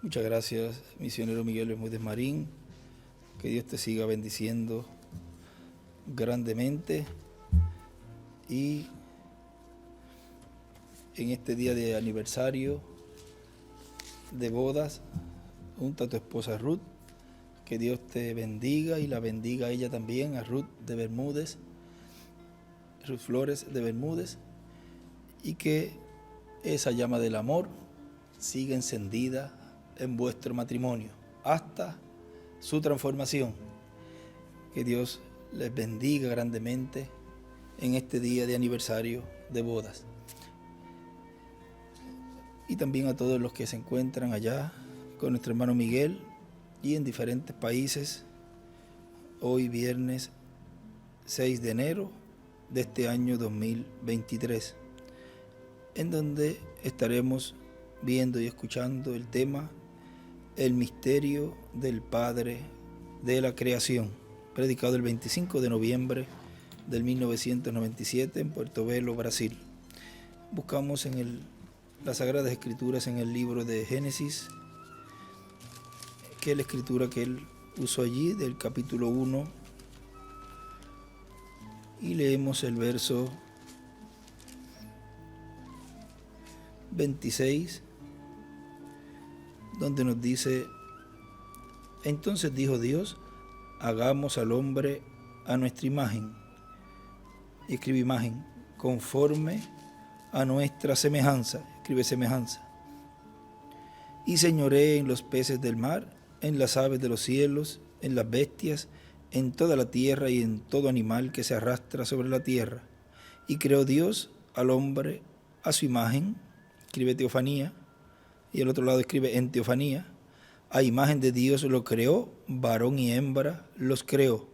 Muchas gracias, misionero Miguel Bermúdez Marín. Que Dios te siga bendiciendo grandemente. Y en este día de aniversario de bodas, junto a tu esposa Ruth, que Dios te bendiga y la bendiga a ella también, a Ruth de Bermúdez, Ruth Flores de Bermúdez, y que esa llama del amor siga encendida en vuestro matrimonio hasta su transformación. Que Dios les bendiga grandemente en este día de aniversario de bodas. Y también a todos los que se encuentran allá con nuestro hermano Miguel y en diferentes países, hoy viernes 6 de enero de este año 2023, en donde estaremos viendo y escuchando el tema El misterio del Padre de la creación, predicado el 25 de noviembre del 1997 en Puerto Velo, Brasil. Buscamos en las Sagradas Escrituras en el libro de Génesis, que es la escritura que él usó allí, del capítulo 1, y leemos el verso 26, donde nos dice: entonces dijo Dios, hagamos al hombre a nuestra imagen, y escribe imagen, conforme a nuestra semejanza, escribe semejanza, y señoree en los peces del mar, en las aves de los cielos, en las bestias, en toda la tierra y en todo animal que se arrastra sobre la tierra. Y creó Dios al hombre a su imagen, escribe teofanía, y al otro lado escribe en teofanía, a imagen de Dios lo creó, varón y hembra los creó.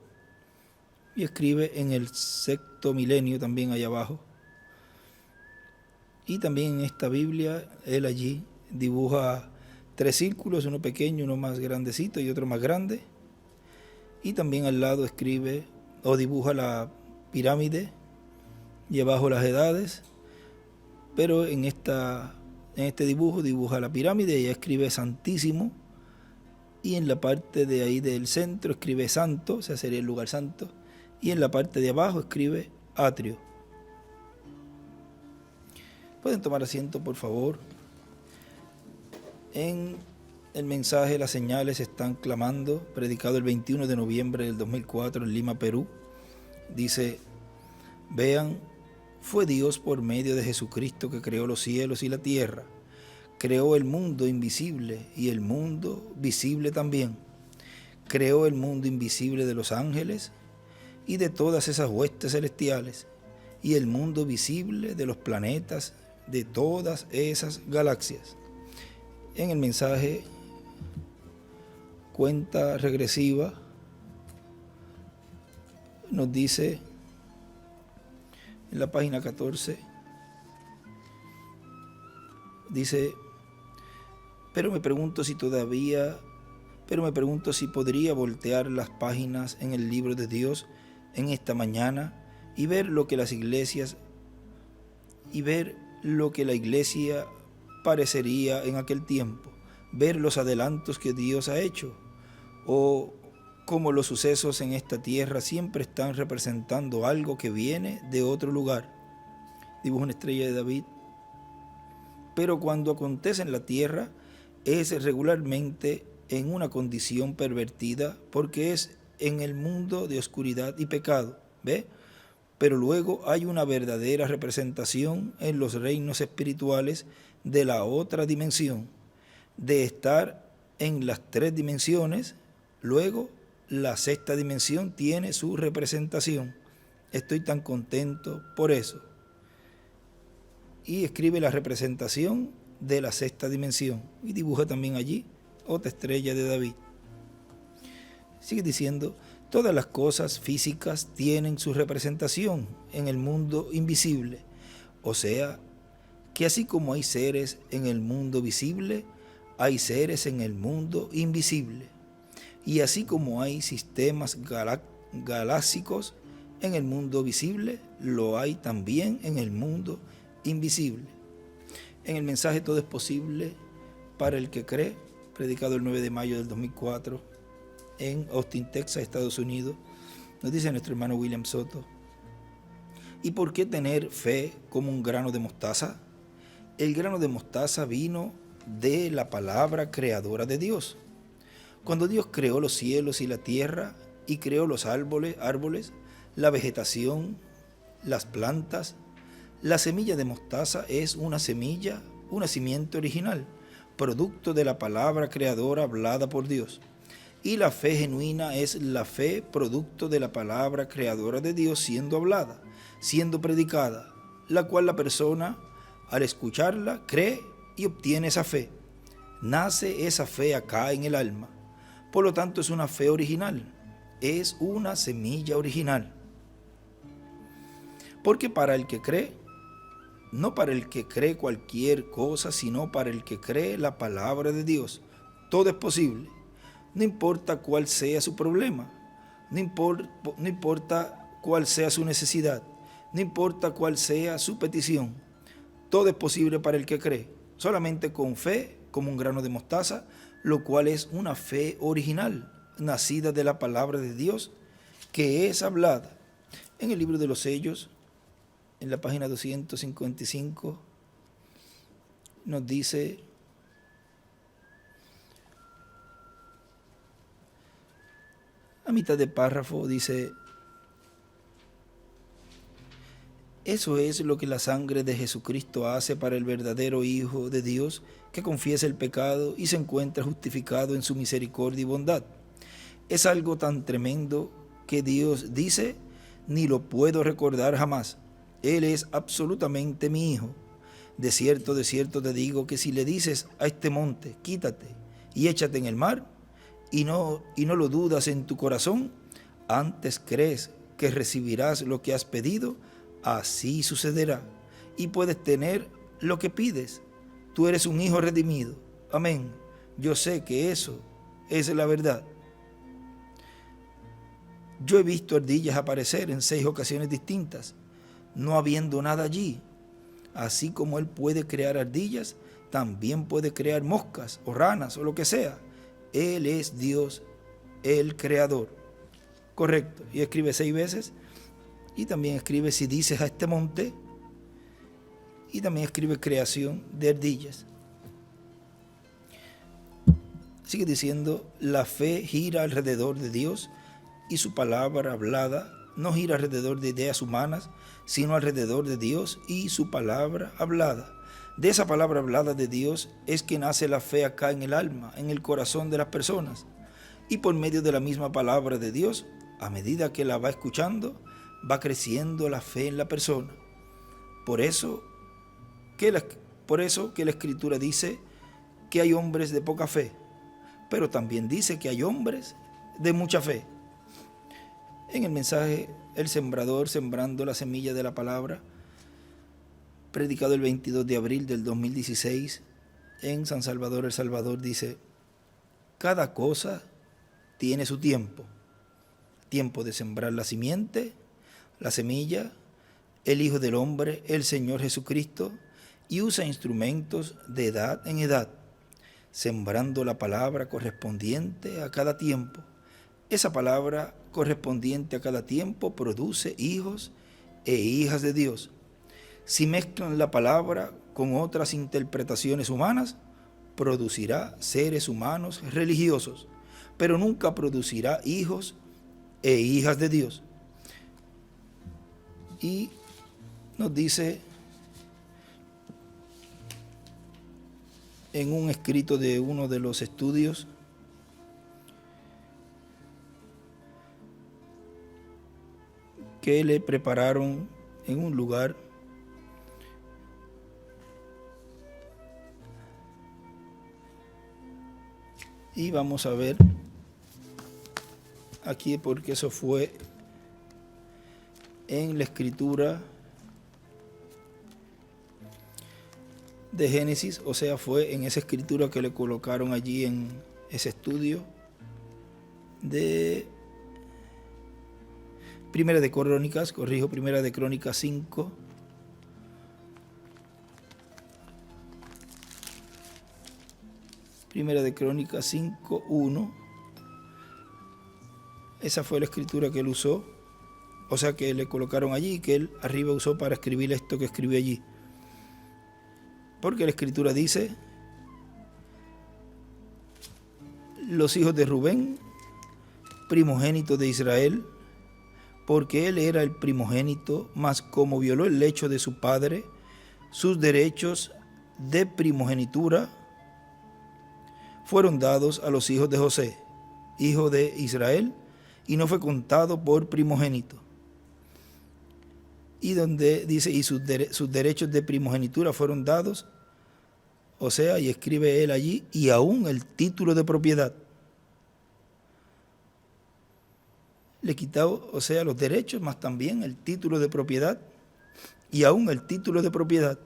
Y escribe en el sexto milenio también allá abajo. Y también en esta Biblia, él allí dibuja 3 círculos, uno pequeño, uno más grandecito y otro más grande. Y también al lado escribe o dibuja la pirámide y abajo las edades. Pero en este dibujo dibuja la pirámide y escribe Santísimo, y en la parte de ahí del centro escribe Santo, o sea, sería el lugar santo, y en la parte de abajo escribe Atrio. Pueden tomar asiento, por favor. En el mensaje Las señales están clamando, predicado el 21 de noviembre del 2004 en Lima, Perú, dice: vean, fue Dios por medio de Jesucristo que creó los cielos y la tierra. Creó el mundo invisible y el mundo visible también. Creó el mundo invisible de los ángeles y de todas esas huestes celestiales, y el mundo visible de los planetas, de todas esas galaxias. En el mensaje Cuenta regresiva nos dice en la página 14, dice: pero me pregunto si podría voltear las páginas en el libro de Dios en esta mañana y ver lo que la iglesia parecería en aquel tiempo, ver los adelantos que Dios ha hecho, o cómo los sucesos en esta tierra siempre están representando algo que viene de otro lugar. Dibuja una estrella de David. Pero cuando acontece en la tierra es regularmente en una condición pervertida, porque es en el mundo de oscuridad y pecado, ¿ve? Pero luego hay una verdadera representación en los reinos espirituales de la otra dimensión. De estar en las 3 dimensiones, luego la 6ª dimensión tiene su representación. Estoy tan contento por eso. Y escribe la representación de la 6ª dimensión y dibuja también allí otra estrella de David. Sigue diciendo: todas las cosas físicas tienen su representación en el mundo invisible. O sea, que así como hay seres en el mundo visible, hay seres en el mundo invisible. Y así como hay sistemas galácticos en el mundo visible, lo hay también en el mundo invisible. En el mensaje Todo es posible para el que cree, predicado el 9 de mayo del 2004 en Austin, Texas, Estados Unidos. Nos dice nuestro hermano William Soto: ¿y por qué tener fe como un grano de mostaza? El grano de mostaza vino de la palabra creadora de Dios. Cuando Dios creó los cielos y la tierra y creó los árboles, la vegetación, las plantas, la semilla de mostaza es una semilla, una simiente original, producto de la palabra creadora hablada por Dios. Y la fe genuina es la fe producto de la palabra creadora de Dios siendo hablada, siendo predicada, la cual la persona, al escucharla, cree y obtiene esa fe. Nace esa fe acá en el alma. Por lo tanto, es una fe original, es una semilla original. Porque para el que cree, no para el que cree cualquier cosa, sino para el que cree la palabra de Dios, todo es posible. No importa cuál sea su problema, no importa cuál sea su necesidad, no importa cuál sea su petición, todo es posible para el que cree, solamente con fe, como un grano de mostaza, lo cual es una fe original, nacida de la palabra de Dios, que es hablada. En el libro de los sellos, en la página 255, nos dice: a mitad de párrafo dice: eso es lo que la sangre de Jesucristo hace para el verdadero Hijo de Dios que confiesa el pecado y se encuentra justificado en su misericordia y bondad. Es algo tan tremendo que Dios dice: ni lo puedo recordar jamás. Él es absolutamente mi Hijo. De cierto te digo que si le dices a este monte, quítate y échate en el mar, y no lo dudas en tu corazón, antes crees que recibirás lo que has pedido, así sucederá, y puedes tener lo que pides. Tú eres un hijo redimido. Amén. Yo sé que eso es la verdad. Yo he visto ardillas aparecer en 6 ocasiones distintas, no habiendo nada allí. Así como Él puede crear ardillas, también puede crear moscas o ranas o lo que sea. Él es Dios, el creador. Correcto. Y escribe 6 veces. Y también escribe: si dices a este monte. Y también escribe: creación de ardillas. Sigue diciendo: la fe gira alrededor de Dios y su palabra hablada no gira alrededor de ideas humanas, sino alrededor de Dios y su palabra hablada. De esa palabra hablada de Dios es que nace la fe acá en el alma, en el corazón de las personas. Y por medio de la misma palabra de Dios, a medida que la va escuchando, va creciendo la fe en la persona. Por eso que la Escritura dice que hay hombres de poca fe, pero también dice que hay hombres de mucha fe. En el mensaje El Sembrador, sembrando la semilla de la palabra, predicado el 22 de abril del 2016 en San Salvador, El Salvador, dice: cada cosa tiene su tiempo. Tiempo de sembrar la simiente, la semilla, el Hijo del Hombre, el Señor Jesucristo, y usa instrumentos de edad en edad, sembrando la palabra correspondiente a cada tiempo. Esa palabra correspondiente a cada tiempo produce hijos e hijas de Dios. Si mezclan la palabra con otras interpretaciones humanas, producirá seres humanos religiosos, pero nunca producirá hijos e hijas de Dios. Y nos dice en un escrito de uno de los estudios: que le prepararon en un lugar y vamos a ver aquí, porque eso fue en la escritura de Génesis, o sea, fue en esa escritura que le colocaron allí en ese estudio de Primera de Crónicas, Primera de Crónicas 5, Primera de Crónicas 5:1. Esa fue la escritura que él usó, o sea que le colocaron allí y que él arriba usó para escribir esto que escribió allí. Porque la escritura dice: los hijos de Rubén, primogénito de Israel, porque él era el primogénito, mas como violó el lecho de su padre, sus derechos de primogenitura fueron dados a los hijos de José, hijo de Israel, y no fue contado por primogénito. Y donde dice, y sus derechos de primogenitura fueron dados, o sea, y escribe él allí, y aún el título de propiedad. Le quitó, o sea, los derechos, más también el título de propiedad, y aún el título de propiedad.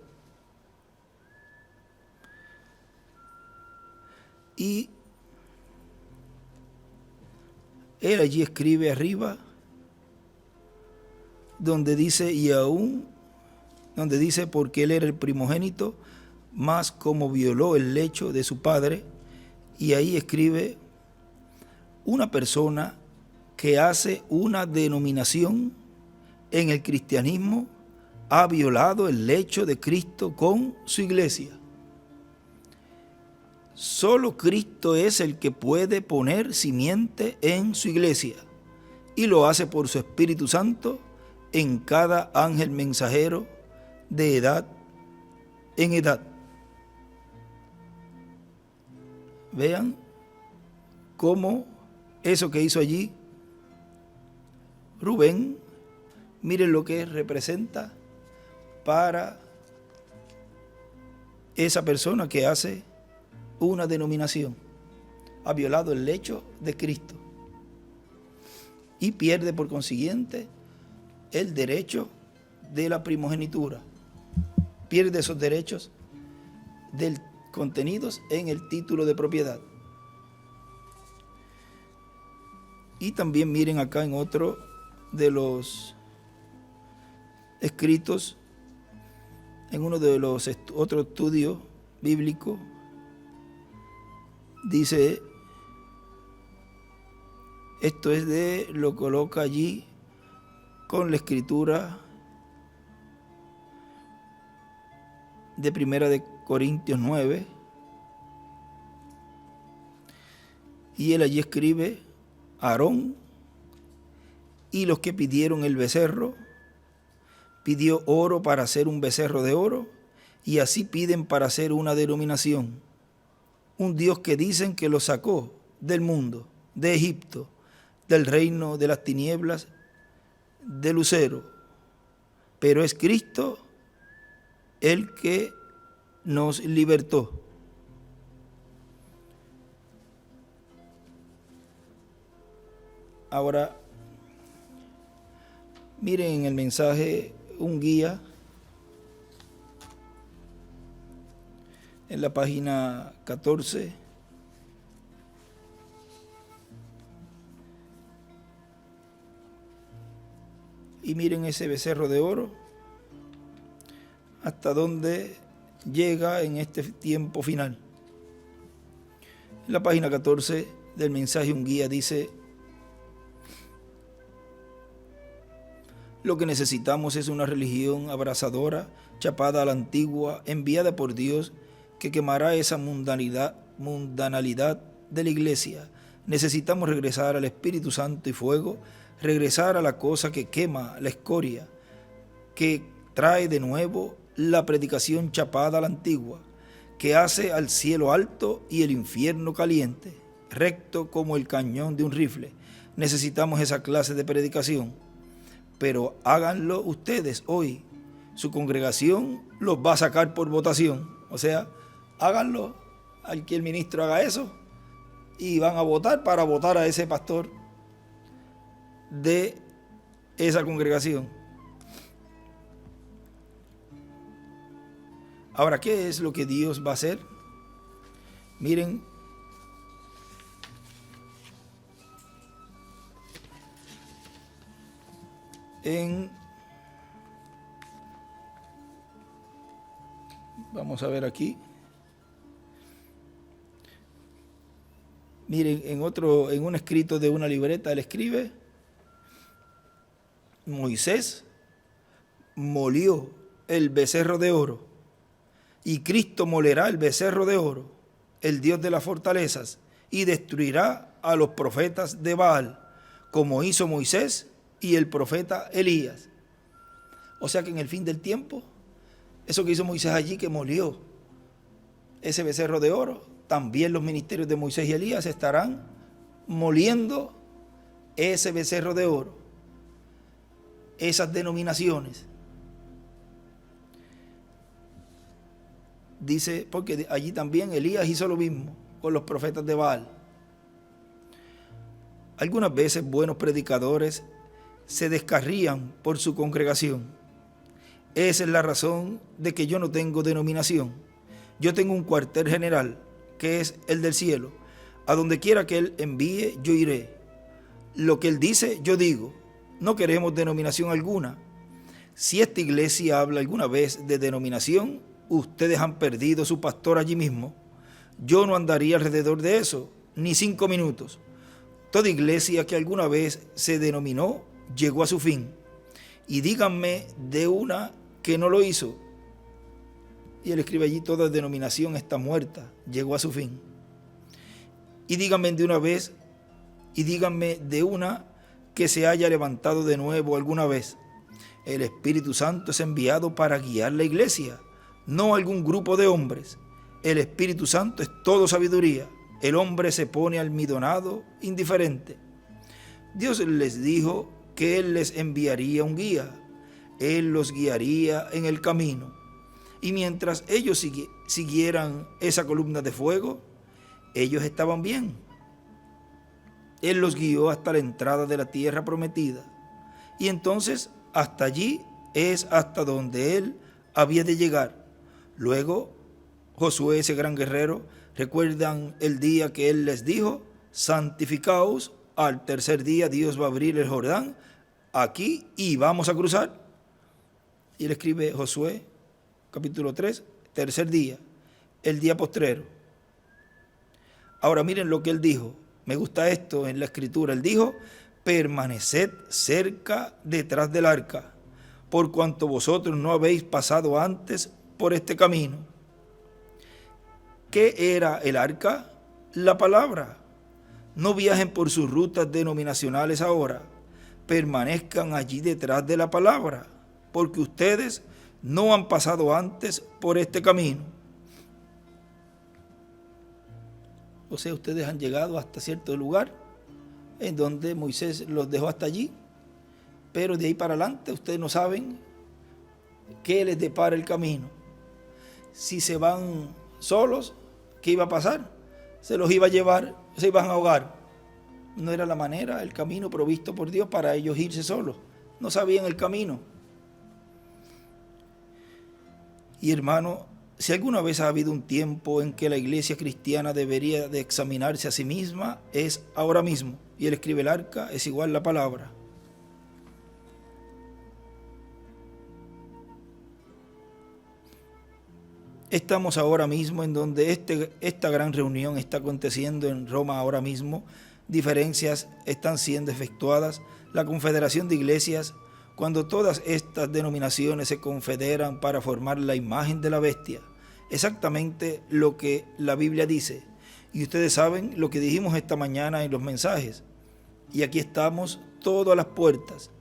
Y él allí escribe arriba, donde dice, y aún, donde dice, porque él era el primogénito, más como violó el lecho de su padre, y ahí escribe una persona que hace una denominación en el cristianismo, ha violado el lecho de Cristo con su iglesia. Solo Cristo es el que puede poner simiente en su iglesia, y lo hace por su Espíritu Santo en cada ángel mensajero de edad en edad. Vean cómo eso que hizo allí Rubén, miren lo que representa para esa persona que hace una denominación. Ha violado el lecho de Cristo y pierde por consiguiente el derecho de la primogenitura. Pierde esos derechos contenidos en el título de propiedad. Y también miren acá en otro de los escritos, en uno de los otros estudios bíblicos, dice, esto es de, lo coloca allí con la escritura de Primera de Corintios 9, y él allí escribe, Aarón y los que pidieron el becerro, pidió oro para hacer un becerro de oro, y así piden para hacer una denominación, un Dios que dicen que lo sacó del mundo, de Egipto, del reino de las tinieblas, de lucero, pero es Cristo el que nos libertó. Ahora, miren en el mensaje un guía en la página 14. Y miren ese becerro de oro, hasta dónde llega en este tiempo final. En la página 14 del mensaje un guía dice, lo que necesitamos es una religión abrasadora, chapada a la antigua, enviada por Dios, que quemará esa mundanalidad de la iglesia. Necesitamos regresar al Espíritu Santo y fuego, regresar a la cosa que quema la escoria, que trae de nuevo la predicación chapada a la antigua, que hace al cielo alto y el infierno caliente, recto como el cañón de un rifle. Necesitamos esa clase de predicación. Pero háganlo ustedes hoy. Su congregación los va a sacar por votación. O sea, háganlo, al que el ministro haga eso, y van a votar para votar a ese pastor de esa congregación. Ahora, ¿qué es lo que Dios va a hacer? Miren, vamos a ver aquí, Miren, en un escrito de una libreta, él escribe: Moisés molió el becerro de oro, y Cristo molerá el becerro de oro, el Dios de las fortalezas, y destruirá a los profetas de Baal, como hizo Moisés y el profeta Elías. O sea que en el fin del tiempo, eso que hizo Moisés allí, que molió ese becerro de oro, también los ministerios de Moisés y Elías estarán moliendo ese becerro de oro, esas denominaciones. Dice, porque allí también Elías hizo lo mismo con los profetas de Baal. Algunas veces buenos predicadores se descarrían por su congregación. Esa es la razón de que yo no tengo denominación. Yo tengo un cuartel general, que es el del cielo. A donde quiera que Él envíe, yo iré. Lo que Él dice, yo digo. No queremos denominación alguna. Si esta iglesia habla alguna vez de denominación, ustedes han perdido su pastor allí mismo. Yo no andaría alrededor de eso, ni 5 minutos. Toda iglesia que alguna vez se denominó, llegó a su fin. Y díganme de una que no lo hizo. Y él escribe allí: toda denominación está muerta, llegó a su fin. Y díganme de una vez, y díganme de una que se haya levantado de nuevo alguna vez. El Espíritu Santo es enviado para guiar la iglesia, no algún grupo de hombres. El Espíritu Santo es todo sabiduría. El hombre se pone almidonado, indiferente. Dios les dijo que Él les enviaría un guía. Él los guiaría en el camino. Y mientras ellos siguieran esa columna de fuego, ellos estaban bien. Él los guió hasta la entrada de la tierra prometida. Y entonces hasta allí es hasta donde Él había de llegar. Luego, Josué, ese gran guerrero, ¿recuerdan el día que Él les dijo: santificaos, al tercer día Dios va a abrir el Jordán aquí y vamos a cruzar? Y él escribe Josué, capítulo 3, tercer día, el día postrero. Ahora miren lo que él dijo. Me gusta esto en la escritura. Él dijo: permaneced cerca detrás del arca, por cuanto vosotros no habéis pasado antes por este camino. ¿Qué era el arca? La palabra. No viajen por sus rutas denominacionales ahora. Permanezcan allí detrás de la palabra, porque ustedes no han pasado antes por este camino. O sea, ustedes han llegado hasta cierto lugar en donde Moisés los dejó hasta allí, pero de ahí para adelante ustedes no saben qué les depara el camino. Si se van solos, ¿qué iba a pasar? Se los iba a llevar, se iban a ahogar. No era la manera, el camino provisto por Dios para ellos irse solos. No sabían el camino. Y hermano, si alguna vez ha habido un tiempo en que la iglesia cristiana debería de examinarse a sí misma, es ahora mismo. Y él escribe: el arca es igual la palabra. Estamos ahora mismo en donde esta gran reunión está aconteciendo en Roma ahora mismo. Diferencias están siendo efectuadas. La confederación de iglesias, cuando todas estas denominaciones se confederan para formar la imagen de la bestia, exactamente lo que la Biblia dice. Y ustedes saben lo que dijimos esta mañana en los mensajes. Y aquí estamos todos a las puertas.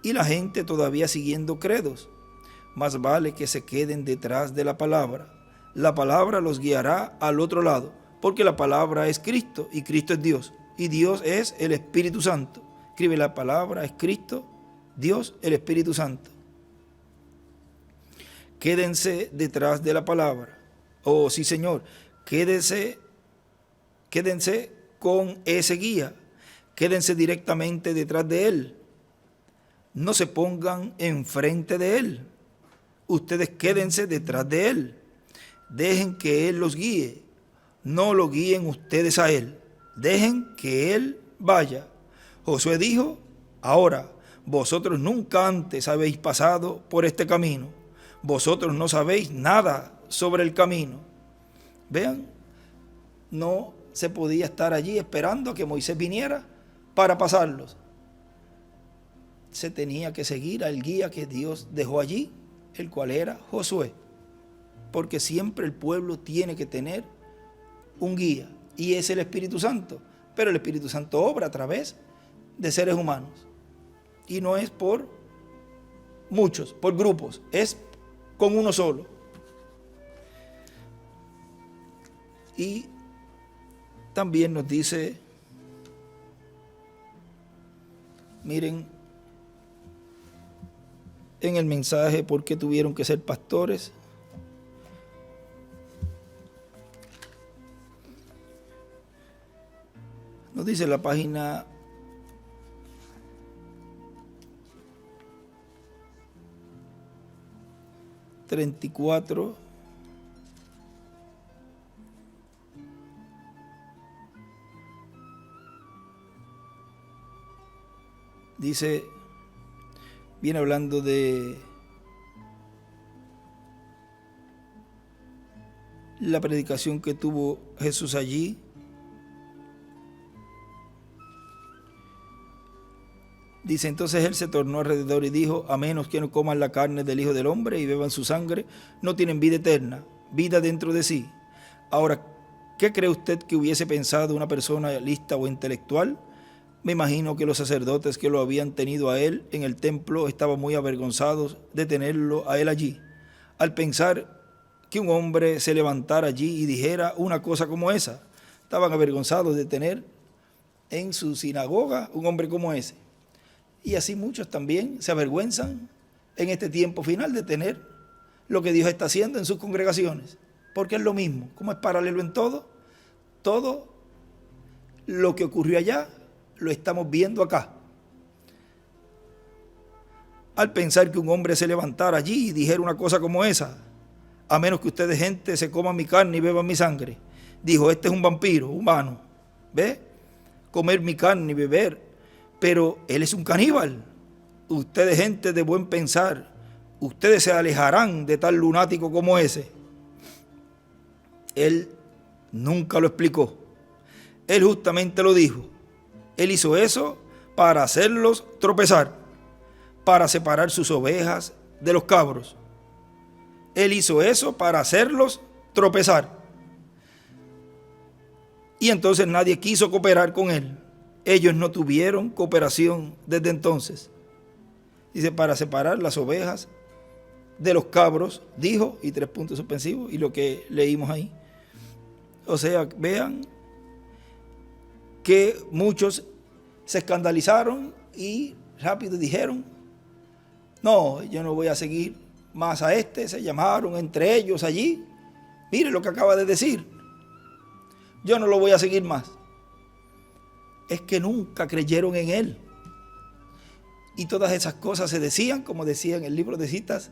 Y la gente todavía siguiendo credos. Más vale que se queden detrás de la palabra. La palabra los guiará al otro lado, porque la palabra es Cristo y Cristo es Dios. Y Dios es el Espíritu Santo. Escribe: la palabra es Cristo, Dios, el Espíritu Santo. Quédense detrás de la palabra. Oh, sí, Señor. Quédense con ese guía. Quédense directamente detrás de Él. No se pongan enfrente de Él. Ustedes quédense detrás de Él. Dejen que Él los guíe. No lo guíen ustedes a Él. Dejen que Él vaya. Josué dijo: ahora, vosotros nunca antes habéis pasado por este camino. Vosotros no sabéis nada sobre el camino. Vean, no se podía estar allí esperando a que Moisés viniera para pasarlos. Se tenía que seguir al guía que Dios dejó allí, el cual era Josué, porque siempre el pueblo tiene que tener un guía, y es el Espíritu Santo, pero el Espíritu Santo obra a través de seres humanos, y no es por muchos, por grupos, es con uno solo. Y también nos dice, miren, en el mensaje, ¿por qué tuvieron que ser pastores? Nos dice la página 34. Dice, viene hablando de la predicación que tuvo Jesús allí. Dice, entonces él se tornó alrededor y dijo, a menos que no coman la carne del Hijo del Hombre y beban su sangre, no tienen vida eterna, vida dentro de sí. Ahora, ¿qué cree usted que hubiese pensado una persona lista o intelectual? Me imagino que los sacerdotes que lo habían tenido a él en el templo estaban muy avergonzados de tenerlo a él allí, al pensar que un hombre se levantara allí y dijera una cosa como esa. Estaban avergonzados de tener en su sinagoga un hombre como ese. Y así muchos también se avergüenzan en este tiempo final de tener lo que Dios está haciendo en sus congregaciones, porque es lo mismo, como es paralelo en todo lo que ocurrió allá lo estamos viendo acá. Al pensar que un hombre se levantara allí y dijera una cosa como esa, a menos que ustedes gente se coman mi carne y beban mi sangre, dijo, este es un vampiro humano, ¿ve? Comer mi carne y beber, pero él es un caníbal. Ustedes gente de buen pensar, ustedes se alejarán de tal lunático como ese. Él nunca lo explicó, él justamente lo dijo. Él hizo eso para hacerlos tropezar, para separar sus ovejas de los cabros. Él hizo eso para hacerlos tropezar. Y entonces nadie quiso cooperar con él. Ellos no tuvieron cooperación desde entonces. Dice, para separar las ovejas de los cabros, dijo, y 3 puntos suspensivos, y lo que leímos ahí. O sea, vean que muchos se escandalizaron y rápido dijeron, no, yo no voy a seguir más a este. Se llamaron entre ellos allí, mire lo que acaba de decir, yo no lo voy a seguir más. Es que nunca creyeron en él. Y todas esas cosas se decían, como decía en el libro de citas,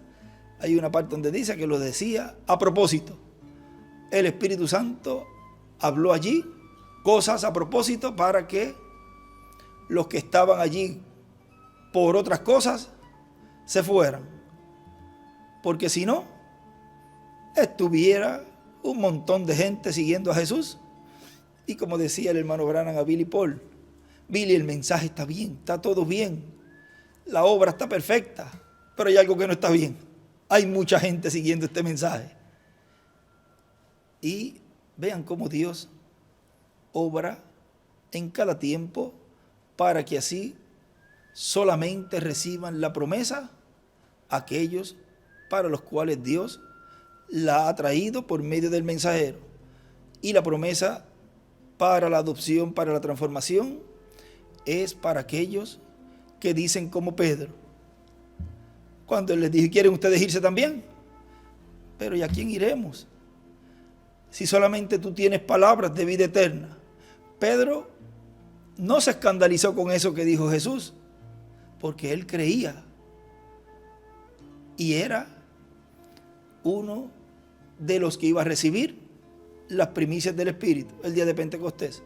hay una parte donde dice que lo decía a propósito. El Espíritu Santo habló allí cosas a propósito para que los que estaban allí por otras cosas se fueran. Porque si no, estuviera un montón de gente siguiendo a Jesús. Y como decía el hermano Branham a Billy Paul, Billy, el mensaje está bien, está todo bien, la obra está perfecta, pero hay algo que no está bien. Hay mucha gente siguiendo este mensaje. Y vean cómo Dios obra en cada tiempo para que así solamente reciban la promesa aquellos para los cuales Dios la ha traído por medio del mensajero. Y la promesa para la adopción, para la transformación, es para aquellos que dicen como Pedro, cuando les dije, ¿quieren ustedes irse también? Pero ¿y a quién iremos? Si solamente tú tienes palabras de vida eterna. Pedro no se escandalizó con eso que dijo Jesús, porque él creía y era uno de los que iba a recibir las primicias del Espíritu el día de Pentecostés.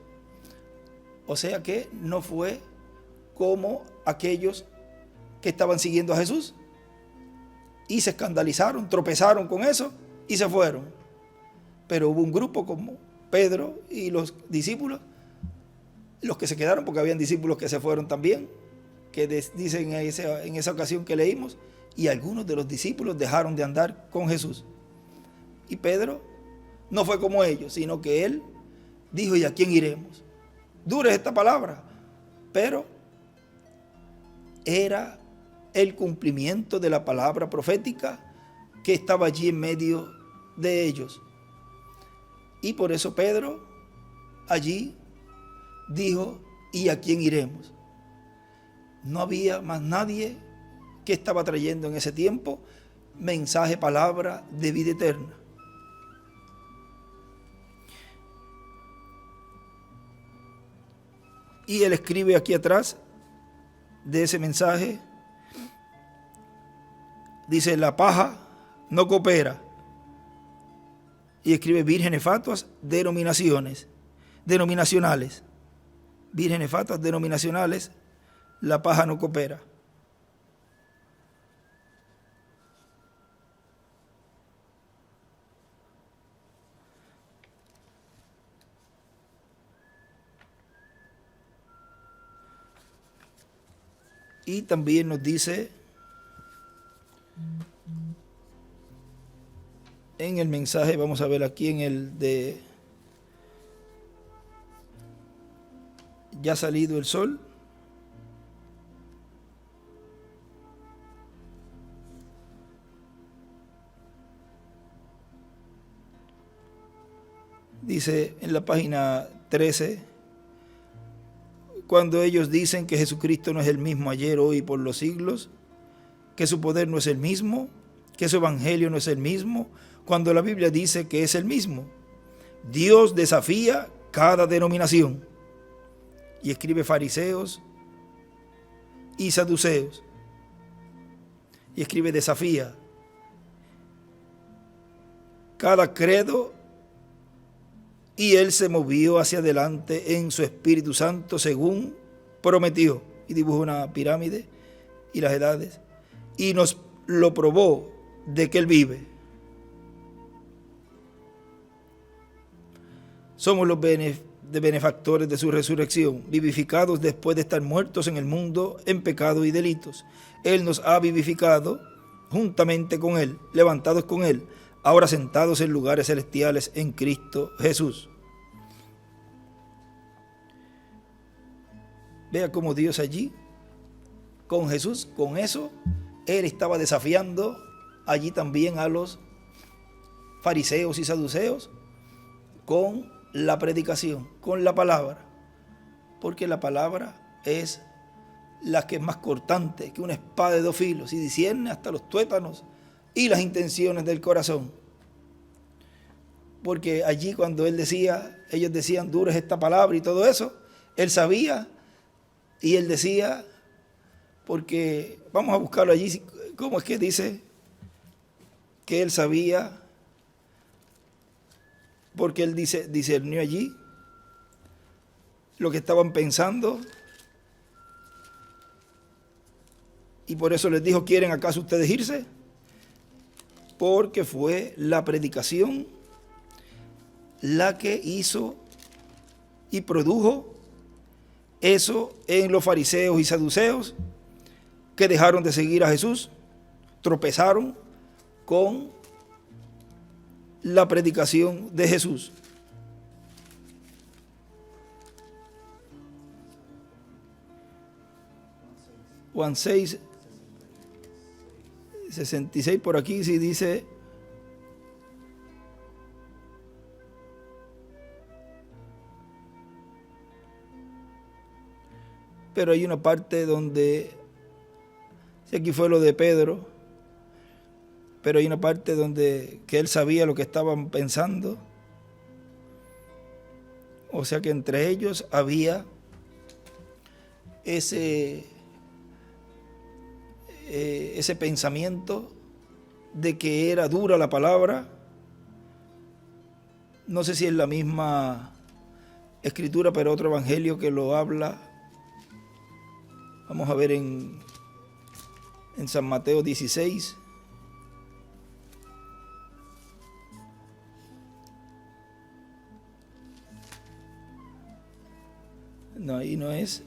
O sea que no fue como aquellos que estaban siguiendo a Jesús y se escandalizaron, tropezaron con eso y se fueron. Pero hubo un grupo como Pedro y los discípulos, los que se quedaron, porque habían discípulos que se fueron también, que dicen en esa ocasión que leímos, y algunos de los discípulos dejaron de andar con Jesús. Y Pedro no fue como ellos, sino que él dijo: ¿y a quién iremos? Dura es esta palabra, pero era el cumplimiento de la palabra profética que estaba allí en medio de ellos. Y por eso Pedro allí dijo: ¿y a quién iremos? No había más nadie que estaba trayendo en ese tiempo mensaje, palabra de vida eterna. Y él escribe aquí atrás de ese mensaje, dice: la paja no coopera. Y escribe: vírgenes fatuas denominacionales. Vírgenes fatuas denominacionales, la paja no coopera. Y también nos dice en el mensaje, vamos a ver aquí en el de ya salido el sol, dice en la página 13: cuando ellos dicen que Jesucristo no es el mismo ayer, hoy y por los siglos, que su poder no es el mismo, que su evangelio no es el mismo, cuando la Biblia dice que es el mismo. Dios desafía cada denominación. Y escribe: fariseos y saduceos. Y escribe: desafía cada credo. Y él se movió hacia adelante en su Espíritu Santo según prometió. Y dibujó una pirámide y las edades. Y nos lo probó de que él vive. Somos los benefactores de su resurrección, vivificados después de estar muertos en el mundo en pecado y delitos. Él nos ha vivificado juntamente con él, levantados con él, ahora sentados en lugares celestiales en Cristo Jesús. Vea cómo Dios allí, con Jesús, con eso, él estaba desafiando allí también a los fariseos y saduceos con la predicación, con la palabra, porque la palabra es la que es más cortante que una espada de dos filos y discierne hasta los tuétanos y las intenciones del corazón. Porque allí cuando él decía, ellos decían: dura es esta palabra y todo eso, él sabía, y él decía, porque vamos a buscarlo allí, ¿cómo es que dice? Que él sabía, porque él discernió allí lo que estaban pensando, y por eso les dijo: ¿quieren acaso ustedes irse? Porque fue la predicación la que hizo y produjo eso en los fariseos y saduceos, que dejaron de seguir a Jesús, tropezaron con la predicación de Jesús. Juan 6, 66 por aquí sí dice: pero hay una parte donde, si aquí fue lo de Pedro, pero hay una parte donde que él sabía lo que estaban pensando. O sea que entre ellos había ese pensamiento de que era dura la palabra. No sé si es la misma escritura, pero otro evangelio que lo habla. Vamos a ver en San Mateo 16. No, ahí no es.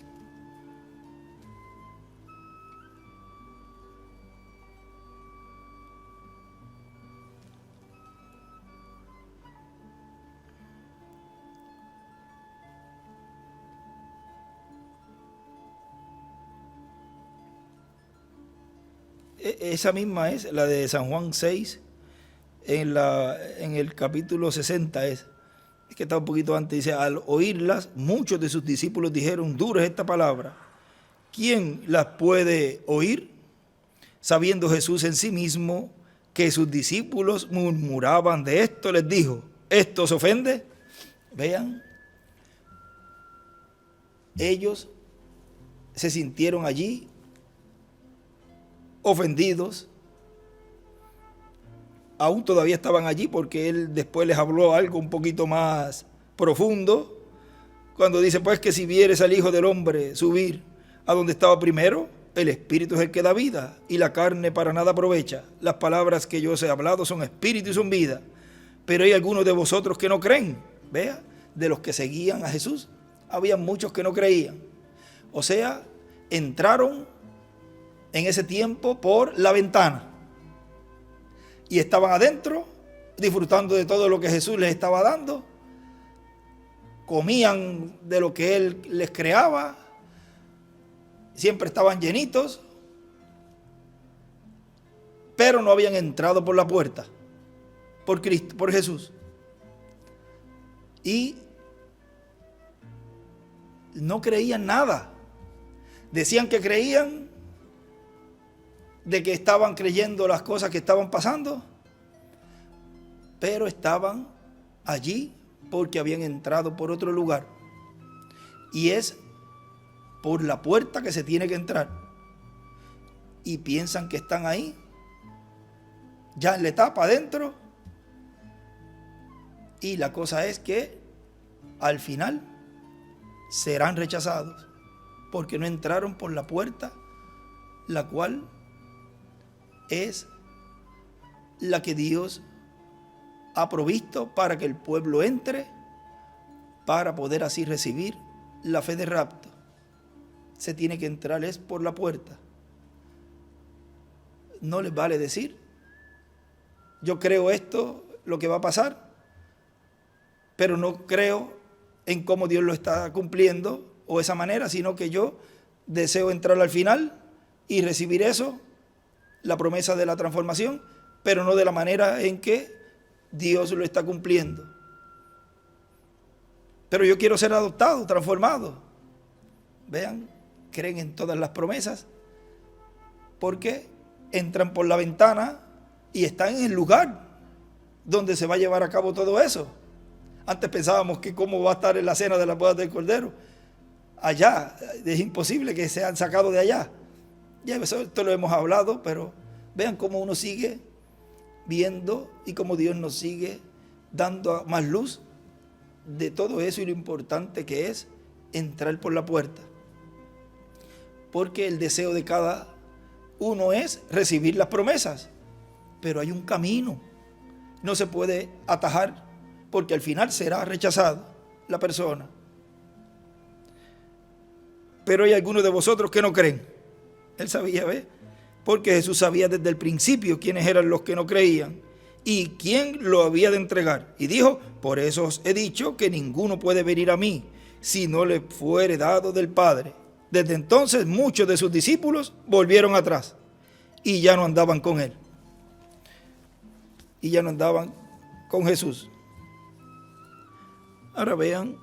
Esa misma es la de San Juan 6, en el capítulo 60 es que está un poquito antes, dice, al oírlas, muchos de sus discípulos dijeron, dura es esta palabra, ¿quién las puede oír? Sabiendo Jesús en sí mismo que sus discípulos murmuraban de esto, les dijo, ¿esto os ofende? Vean, ellos se sintieron allí ofendidos, aún todavía estaban allí porque él después les habló algo un poquito más profundo, cuando dice pues que si vieres al Hijo del Hombre subir a donde estaba primero, el Espíritu es el que da vida y la carne para nada aprovecha. Las palabras que yo os he hablado son espíritu y son vida, pero hay algunos de vosotros que no creen. Vea, de los que seguían a Jesús, había muchos que no creían. O sea, entraron en ese tiempo por la ventana y estaban adentro disfrutando de todo lo que Jesús les estaba dando, comían de lo que Él les creaba, siempre estaban llenitos, pero no habían entrado por la puerta, por Cristo, por Jesús, y no creían nada. Decían que creían, de que estaban creyendo las cosas que estaban pasando, pero estaban allí porque habían entrado por otro lugar, y es por la puerta que se tiene que entrar, y piensan que están ahí ya en la etapa adentro, y la cosa es que al final serán rechazados porque no entraron por la puerta, la cual es la que Dios ha provisto para que el pueblo entre, para poder así recibir la fe de rapto. Se tiene que entrar es por la puerta. No les vale decir, yo creo esto, lo que va a pasar, pero no creo en cómo Dios lo está cumpliendo o esa manera, sino que yo deseo entrar al final y recibir eso, la promesa de la transformación, pero no de la manera en que Dios lo está cumpliendo. Pero yo quiero ser adoptado, transformado. Vean, creen en todas las promesas porque entran por la ventana y están en el lugar donde se va a llevar a cabo todo eso. Antes pensábamos que cómo va a estar en la cena de las bodas del Cordero. Allá, es imposible que sean sacados de allá. Ya esto lo hemos hablado, pero vean cómo uno sigue viendo y cómo Dios nos sigue dando más luz de todo eso y lo importante que es entrar por la puerta. Porque el deseo de cada uno es recibir las promesas, pero hay un camino. No se puede atajar porque al final será rechazado la persona. Pero hay algunos de vosotros que no creen. Él sabía, ¿ves? Porque Jesús sabía desde el principio quiénes eran los que no creían y quién lo había de entregar. Y dijo, por eso os he dicho que ninguno puede venir a mí si no le fuere dado del Padre. Desde entonces muchos de sus discípulos volvieron atrás y ya no andaban con él. Y ya no andaban con Jesús. Ahora vean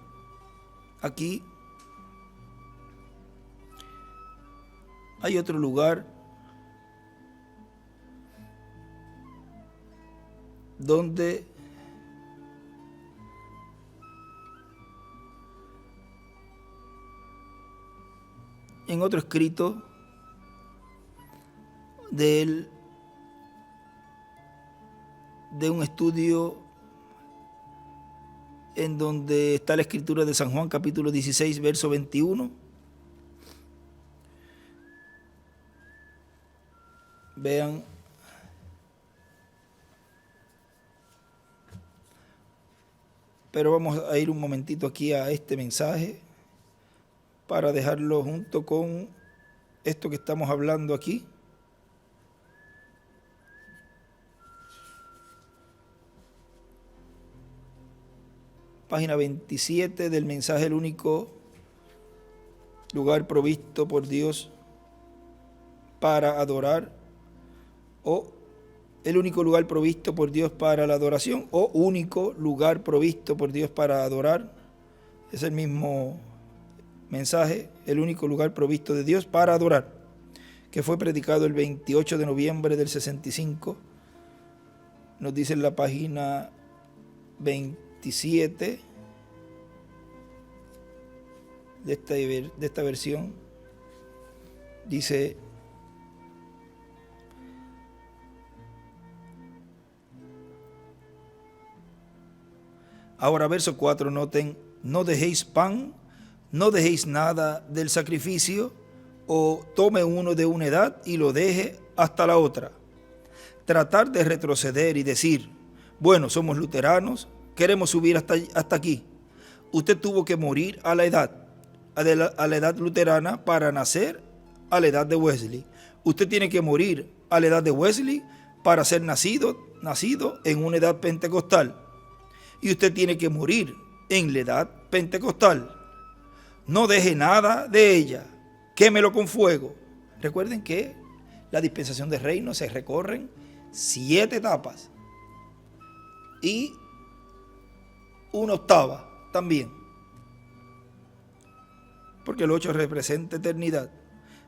aquí. Hay otro lugar donde en otro escrito de un estudio en donde está la escritura de San Juan capítulo 16 verso 21. Vean pero vamos a ir un momentito aquí a este mensaje para dejarlo junto con esto que estamos hablando aquí. Página 27 del mensaje El único lugar provisto por Dios para adorar, o el único lugar provisto por Dios para la adoración, o único lugar provisto por Dios para adorar. Es el mismo mensaje, el único lugar provisto de Dios para adorar, que fue predicado el 28 de noviembre del 65. Nos dice en la página 27 de esta versión, dice: ahora verso 4, noten: no dejéis pan, no dejéis nada del sacrificio, o tome uno de una edad y lo deje hasta la otra. Tratar de retroceder y decir: bueno, somos luteranos, queremos subir hasta aquí. Usted tuvo que morir a la edad luterana para nacer a la edad de Wesley. Usted tiene que morir a la edad de Wesley para ser nacido en una edad pentecostal. Y usted tiene que morir en la edad pentecostal. No deje nada de ella, quémelo con fuego. Recuerden que la dispensación de reino se recorren 7 etapas y una octava también, porque el 8 representa eternidad.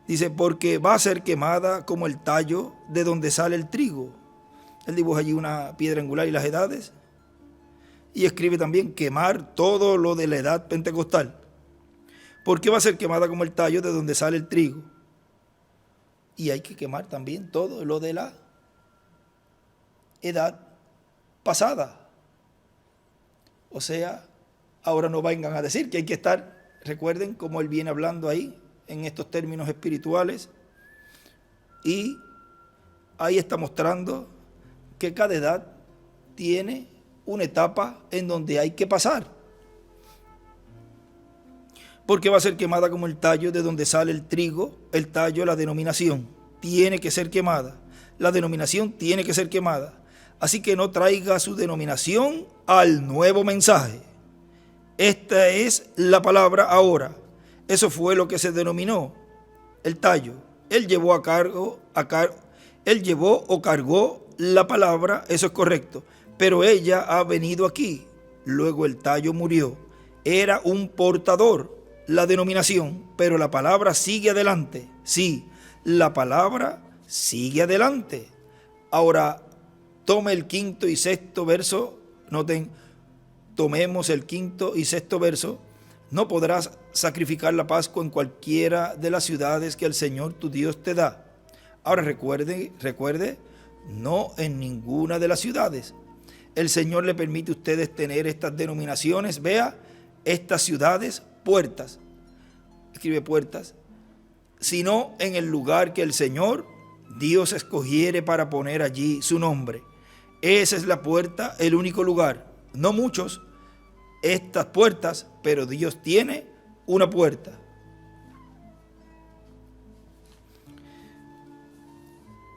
Dice: porque va a ser quemada como el tallo de donde sale el trigo. Él dibuja allí una piedra angular y las edades, y escribe también: quemar todo lo de la edad pentecostal. ¿Por qué va a ser quemada como el tallo de donde sale el trigo? Y hay que quemar también todo lo de la edad pasada. O sea, ahora no vengan a decir que hay que estar, recuerden cómo él viene hablando ahí en estos términos espirituales, y ahí está mostrando que cada edad tiene una etapa en donde hay que pasar. Porque va a ser quemada como el tallo de donde sale el trigo. El tallo, la denominación, tiene que ser quemada. La denominación tiene que ser quemada. Así que no traiga su denominación al nuevo mensaje. Esta es la palabra ahora. Eso fue lo que se denominó el tallo. Él llevó o cargó la palabra, eso es correcto. Pero ella ha venido aquí. Luego el tallo murió. Era un portador, la denominación, pero la palabra sigue adelante. Sí, la palabra sigue adelante. Ahora, tome el 5º y 6º verso. Noten, tomemos el 5º y 6º verso. No podrás sacrificar la Pascua en cualquiera de las ciudades que el Señor tu Dios te da. Ahora recuerde, no en ninguna de las ciudades. El Señor le permite a ustedes tener estas denominaciones. Vea, estas ciudades, puertas. Escribe puertas. Sino en el lugar que el Señor Dios escogiere para poner allí su nombre. Esa es la puerta, el único lugar. No muchos, estas puertas, pero Dios tiene una puerta.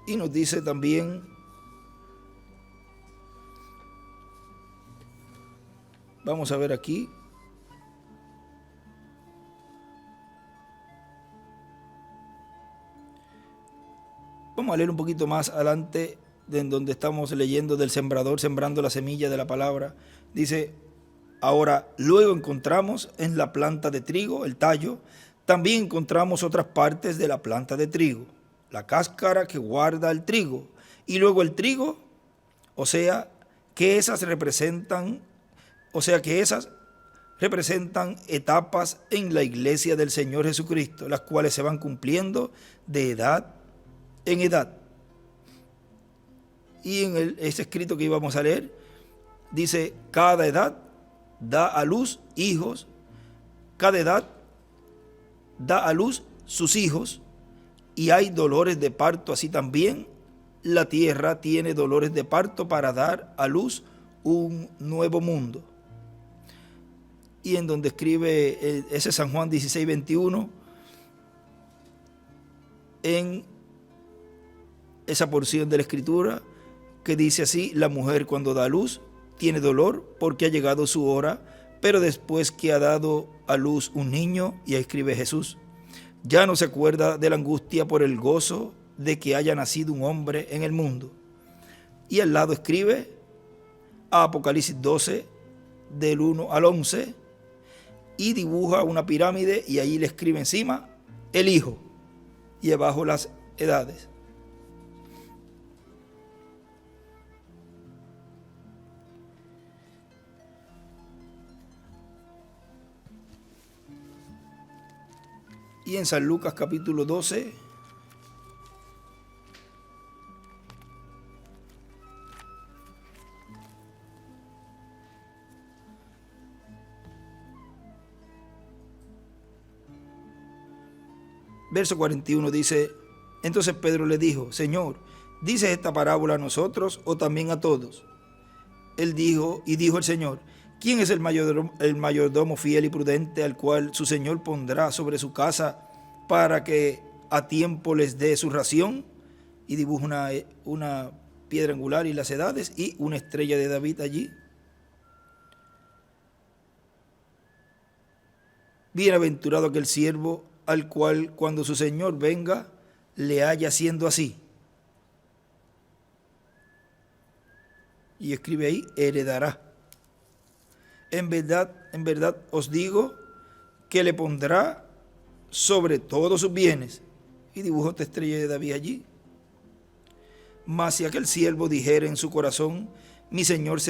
Y nos dice también, vamos a ver aquí, vamos a leer un poquito más adelante de donde estamos leyendo del sembrador sembrando la semilla de la palabra. Dice: ahora, luego encontramos en la planta de trigo, el tallo, también encontramos otras partes de la planta de trigo, la cáscara que guarda el trigo, y luego el trigo, o sea que esas representan etapas en la iglesia del Señor Jesucristo, las cuales se van cumpliendo de edad en edad. Y en ese escrito que íbamos a leer, dice: cada edad da a luz hijos, cada edad da a luz sus hijos, y hay dolores de parto. Así también la tierra tiene dolores de parto para dar a luz un nuevo mundo. y en donde escribe ese San Juan 16:21, en esa porción de la Escritura que dice así: la mujer cuando da a luz tiene dolor porque ha llegado su hora, pero después que ha dado a luz un niño, y ahí escribe Jesús, ya no se acuerda de la angustia por el gozo de que haya nacido un hombre en el mundo. Y al lado escribe Apocalipsis 12, del 1 al 11, y dibuja una pirámide, y ahí le escribe encima el Hijo, y abajo las edades. Y en San Lucas capítulo 12, verso 41 dice: entonces Pedro le dijo: Señor, ¿dices esta parábola a nosotros o también a todos? Él dijo, y dijo el Señor: ¿quién es el mayordomo fiel y prudente al cual su Señor pondrá sobre su casa para que a tiempo les dé su ración? Y dibuja una piedra angular y las edades y una estrella de David allí. Bienaventurado aquel siervo al cual cuando su Señor venga le haya siendo así. Y escribe ahí: heredará. En verdad os digo que le pondrá sobre todos sus bienes. Y dibujó esta estrella de David allí. Mas si aquel siervo dijera en su corazón: mi señor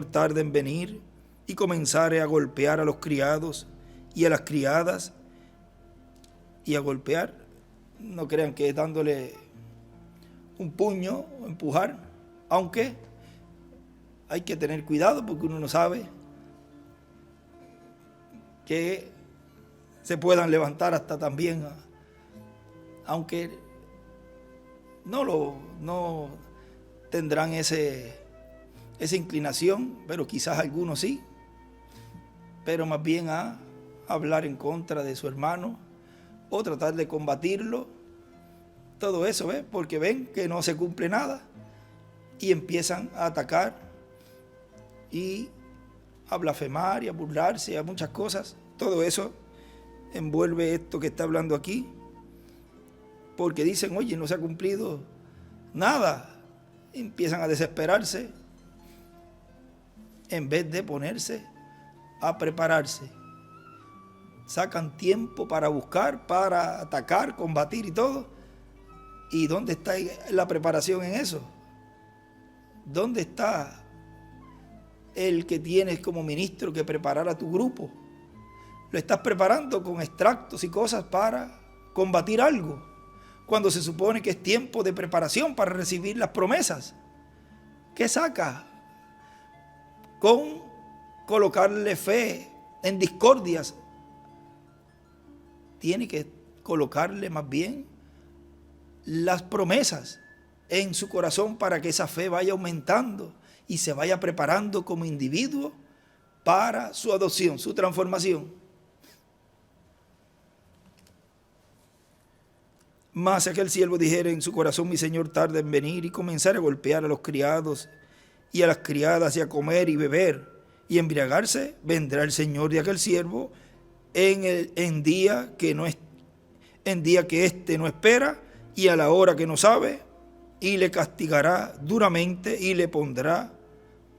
tarda en venir, y comenzare a golpear a los criados y a las criadas, y a golpear, no crean que es dándole un puño o empujar, aunque hay que tener cuidado porque uno no sabe que se puedan levantar hasta también, aunque no tendrán esa inclinación, pero quizás algunos sí, pero más bien a hablar en contra de su hermano o tratar de combatirlo, todo eso, ¿ves? Porque ven que no se cumple nada y empiezan a atacar y a blasfemar y a burlarse, a muchas cosas. Todo eso envuelve esto que está hablando aquí, porque dicen: oye, no se ha cumplido nada. Y empiezan a desesperarse en vez de ponerse a prepararse. Sacan tiempo para buscar, para atacar, combatir y todo. ¿Y dónde está la preparación en eso? ¿Dónde está el que tienes como ministro que preparar a tu grupo? Lo estás preparando con extractos y cosas para combatir algo, cuando se supone que es tiempo de preparación para recibir las promesas. ¿Qué saca? Con colocarle fe en discordias. Tiene que colocarle más bien las promesas en su corazón para que esa fe vaya aumentando y se vaya preparando como individuo para su adopción, su transformación. Mas aquel siervo dijera en su corazón: mi señor tarda en venir, y comenzar a golpear a los criados y a las criadas, y a comer y beber y embriagarse, vendrá el señor de aquel siervo en día que éste no espera, y a la hora que no sabe, y le castigará duramente y le pondrá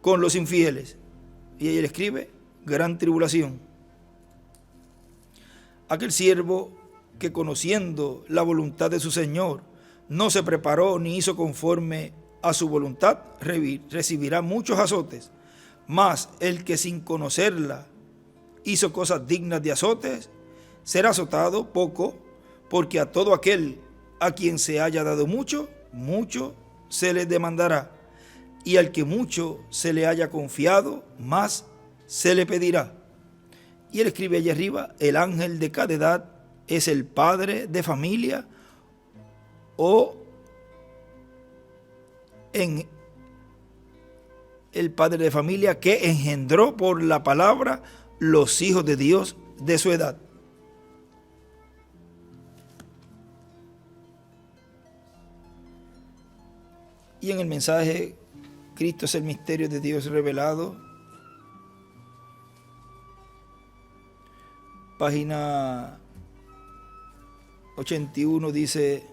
con los infieles. Y ahí él escribe: gran tribulación. Aquel siervo que, conociendo la voluntad de su Señor, no se preparó ni hizo conforme a su voluntad, recibirá muchos azotes. Mas el que sin conocerla hizo cosas dignas de azotes, será azotado poco, porque a todo aquel a quien se haya dado mucho, mucho se le demandará, y al que mucho se le haya confiado, más se le pedirá. Y él escribe allá arriba: el ángel de cada edad es el padre de familia, o en el padre de familia que engendró por la palabra los hijos de Dios de su edad. Y en el mensaje, Cristo es el misterio de Dios revelado, página 81 dice: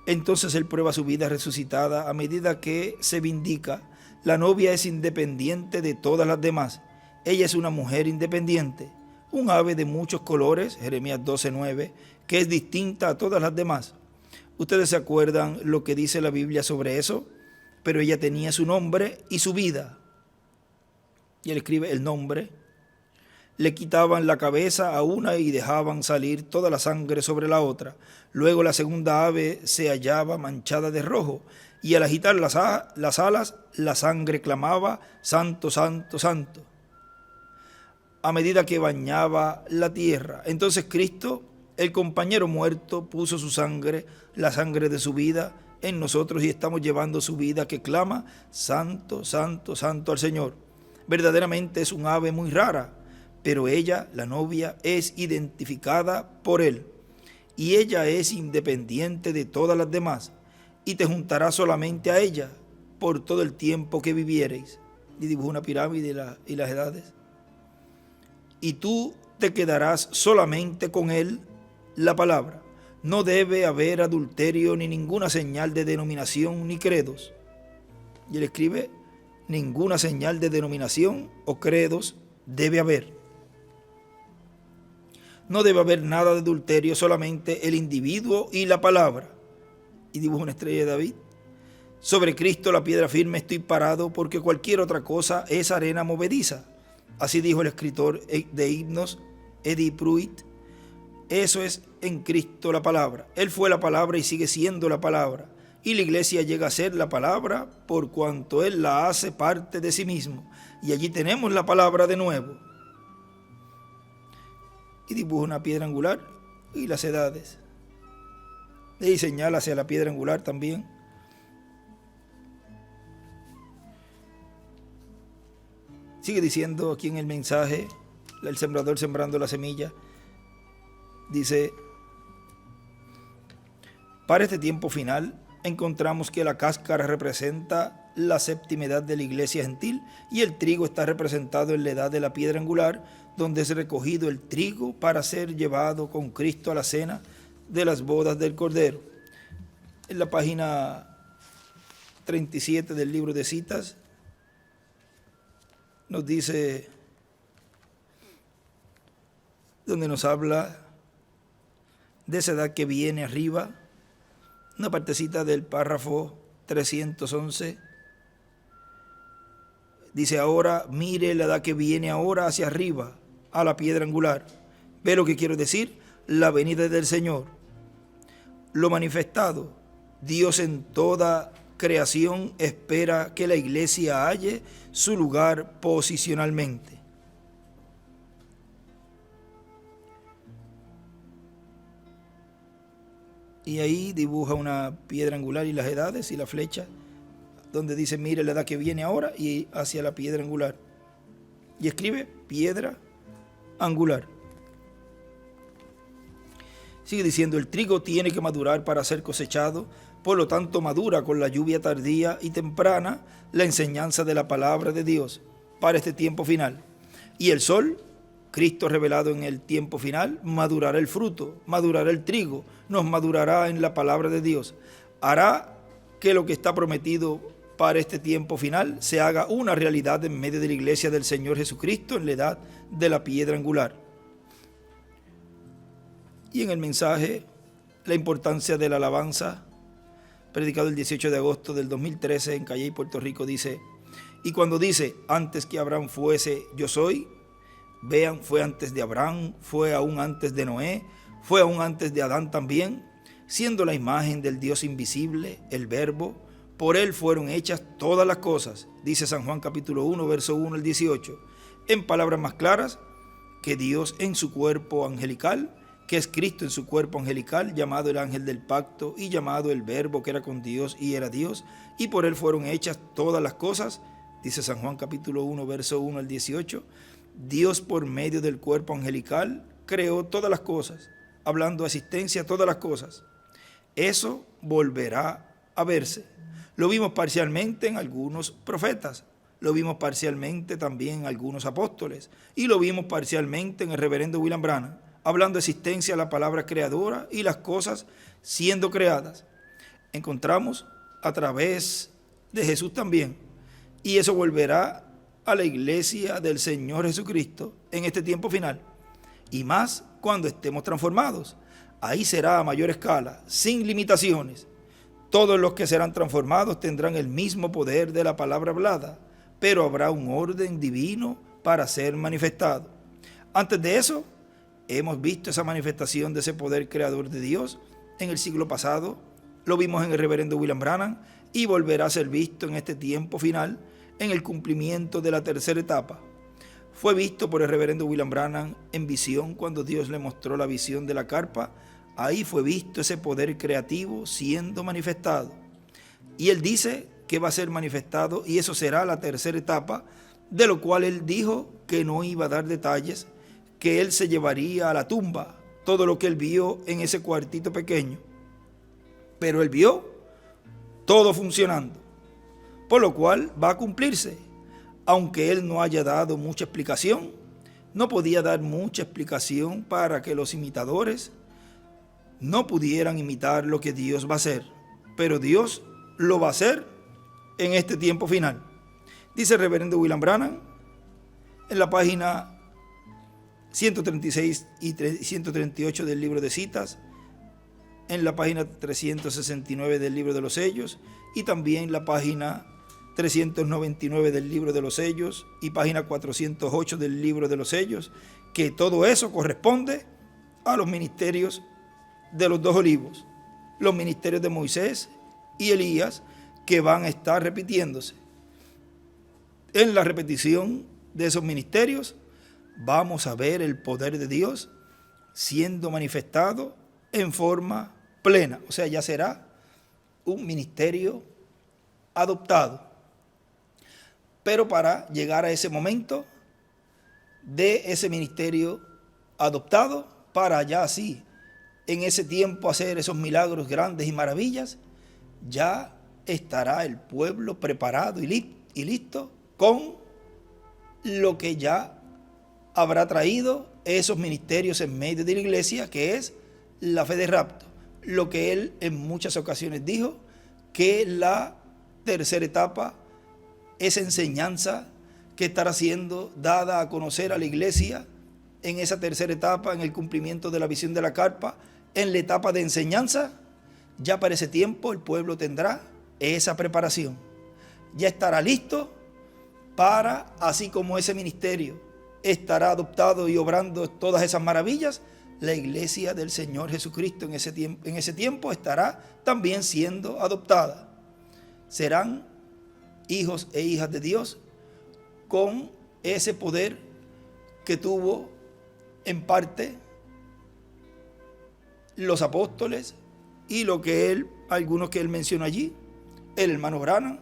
entonces él prueba su vida resucitada a medida que se vindica. La novia es independiente de todas las demás. Ella es una mujer independiente, un ave de muchos colores, Jeremías 12:9, que es distinta a todas las demás. Ustedes se acuerdan lo que dice la Biblia sobre eso, pero ella tenía su nombre y su vida. Y él escribe el nombre. Le quitaban la cabeza a una y dejaban salir toda la sangre sobre la otra. Luego la segunda ave se hallaba manchada de rojo, y al agitar las alas, la sangre clamaba: Santo, Santo, Santo, a medida que bañaba la tierra. Entonces Cristo, el compañero muerto, puso su sangre, la sangre de su vida, en nosotros, y estamos llevando su vida que clama: Santo, Santo, Santo al Señor. Verdaderamente es un ave muy rara, pero ella, la novia, es identificada por él, y ella es independiente de todas las demás, y te juntarás solamente a ella por todo el tiempo que viviereis. Y dibujó una pirámide y las edades. Y tú te quedarás solamente con él, la palabra. No debe haber adulterio ni ninguna señal de denominación ni credos. Y él escribe: ninguna señal de denominación o credos debe haber. No debe haber nada de adulterio, solamente el individuo y la palabra. Y dibuja una estrella de David. Sobre Cristo, la piedra firme, estoy parado, porque cualquier otra cosa es arena movediza. Así dijo el escritor de himnos, Eddie Pruitt. Eso es en Cristo la palabra. Él fue la palabra y sigue siendo la palabra. Y la iglesia llega a ser la palabra por cuanto Él la hace parte de sí mismo. Y allí tenemos la palabra de nuevo. Y dibuja una piedra angular y las edades. Y señala hacia la piedra angular también. Sigue diciendo aquí en el mensaje, el sembrador sembrando la semilla. Dice: para este tiempo final encontramos que la cáscara representa la séptima edad de la iglesia gentil y el trigo está representado en la edad de la piedra angular, donde es recogido el trigo para ser llevado con Cristo a la cena de las bodas del Cordero. En la página 37 del libro de citas nos dice, donde nos habla de esa edad que viene arriba, una partecita del párrafo 311, dice: ahora mire la edad que viene ahora hacia arriba, a la piedra angular. ¿Ve lo que quiero decir? La venida del Señor. Lo manifestado, Dios en toda creación espera que la iglesia halle su lugar posicionalmente. Y ahí dibuja una piedra angular y las edades y la flecha, donde dice: mire la edad que viene ahora y hacia la piedra angular. Y escribe piedra angular. Sigue diciendo: el trigo tiene que madurar para ser cosechado, por lo tanto madura con la lluvia tardía y temprana la enseñanza de la palabra de Dios para este tiempo final. Y el sol, Cristo revelado en el tiempo final, madurará el fruto, madurará el trigo, nos madurará en la palabra de Dios. Hará que lo que está prometido para este tiempo final se haga una realidad en medio de la iglesia del Señor Jesucristo en la edad de la piedra angular. Y en el mensaje, la importancia de la alabanza, predicado el 18 de agosto del 2013 en Calley, Puerto Rico, dice: y cuando dice: antes que Abraham fuese, yo soy, vean, fue antes de Abraham, fue aún antes de Noé, fue aún antes de Adán también, siendo la imagen del Dios invisible, el Verbo, por él fueron hechas todas las cosas, dice San Juan capítulo 1, verso 1 al 18. En palabras más claras, que Dios en su cuerpo angelical que es Cristo en su cuerpo angelical, llamado el ángel del pacto y llamado el Verbo que era con Dios y era Dios, y por él fueron hechas todas las cosas, dice San Juan capítulo 1, verso 1 al 18. Dios por medio del cuerpo angelical creó todas las cosas, hablando de asistencia a todas las cosas. Eso volverá a verse. Lo vimos parcialmente en algunos profetas, lo vimos parcialmente también en algunos apóstoles, y lo vimos parcialmente en el reverendo William Branham, hablando de existencia a la palabra creadora y las cosas siendo creadas. Encontramos a través de Jesús también, y eso volverá a la iglesia del Señor Jesucristo en este tiempo final, y más cuando estemos transformados. Ahí será a mayor escala, sin limitaciones. Todos los que serán transformados tendrán el mismo poder de la palabra hablada, pero habrá un orden divino para ser manifestado. Antes de eso, hemos visto esa manifestación de ese poder creador de Dios en el siglo pasado, lo vimos en el reverendo William Branham y volverá a ser visto en este tiempo final en el cumplimiento de la tercera etapa. Fue visto por el reverendo William Branham en visión cuando Dios le mostró la visión de la carpa. Ahí fue visto ese poder creativo siendo manifestado. Y él dice que va a ser manifestado y eso será la tercera etapa, de lo cual él dijo que no iba a dar detalles, que él se llevaría a la tumba todo lo que él vio en ese cuartito pequeño. Pero él vio todo funcionando, por lo cual va a cumplirse. Aunque él no haya dado mucha explicación, no podía dar mucha explicación para que los imitadores no pudieran imitar lo que Dios va a hacer. Pero Dios lo va a hacer en este tiempo final. Dice el reverendo William Branham en la página 136 y 138 del libro de citas, en la página 369 del libro de los sellos y también la página 399 del libro de los sellos y página 408 del libro de los sellos, que todo eso corresponde a los ministerios de los dos olivos, los ministerios de Moisés y Elías, que van a estar repitiéndose. En la repetición de esos ministerios vamos a ver el poder de Dios siendo manifestado en forma plena, o sea, ya será un ministerio adoptado. Pero para llegar a ese momento de ese ministerio adoptado, para ya así en ese tiempo hacer esos milagros grandes y maravillas, ya estará el pueblo preparado y listo con lo que ya habrá traído esos ministerios en medio de la iglesia, que es la fe de rapto. Lo que él en muchas ocasiones dijo, que la tercera etapa, esa enseñanza que estará siendo dada a conocer a la iglesia en esa tercera etapa, en el cumplimiento de la visión de la carpa, en la etapa de enseñanza, ya para ese tiempo el pueblo tendrá esa preparación. Ya estará listo para, así como ese ministerio estará adoptado y obrando todas esas maravillas, la iglesia del Señor Jesucristo en ese tiempo estará también siendo adoptada. Serán hijos e hijas de Dios con ese poder que tuvo en parte los apóstoles y lo que algunos que él mencionó allí, el hermano Branham,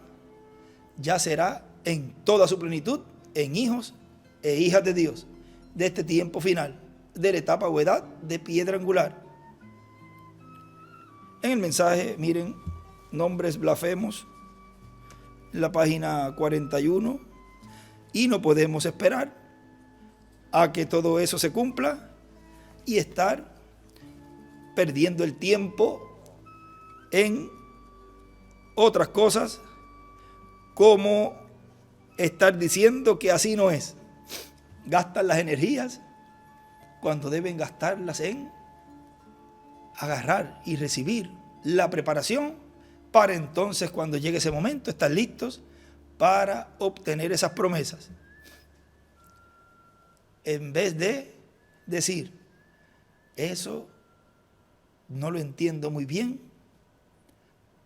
ya será en toda su plenitud en hijos e hijas de Dios de este tiempo final, de la etapa o edad de piedra angular. En el mensaje, miren, nombres blasfemos, la página 41, y no podemos esperar a que todo eso se cumpla y estar perdiendo el tiempo en otras cosas, como estar diciendo que así no es. Gastan las energías cuando deben gastarlas en agarrar y recibir la preparación para entonces, cuando llegue ese momento, estar listos para obtener esas promesas. En vez de decir, eso no lo entiendo muy bien,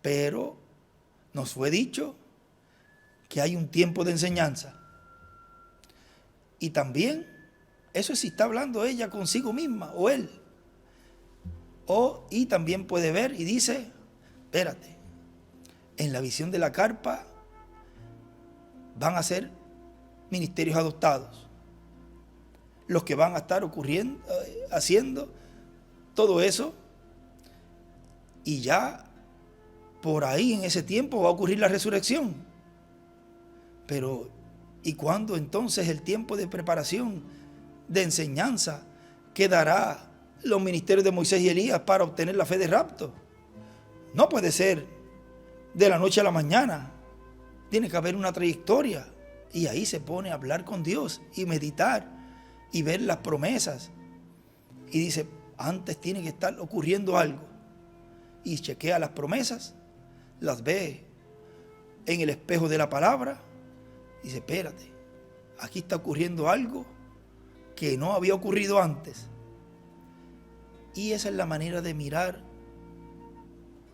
pero nos fue dicho que hay un tiempo de enseñanza. Y también, eso es si está hablando ella consigo misma o él. Y también puede ver y dice, espérate, en la visión de la carpa van a ser ministerios adoptados, los que van a estar haciendo todo eso, y ya por ahí en ese tiempo va a ocurrir la resurrección. Pero, ¿y cuándo entonces el tiempo de preparación, de enseñanza, que dará los ministerios de Moisés y Elías para obtener la fe de rapto? No puede ser de la noche a la mañana. Tiene que haber una trayectoria. Y ahí se pone a hablar con Dios y meditar y ver las promesas. Y dice, antes tiene que estar ocurriendo algo. Y chequea las promesas, las ve en el espejo de la palabra. Y dice, espérate, aquí está ocurriendo algo que no había ocurrido antes. Y esa es la manera de mirar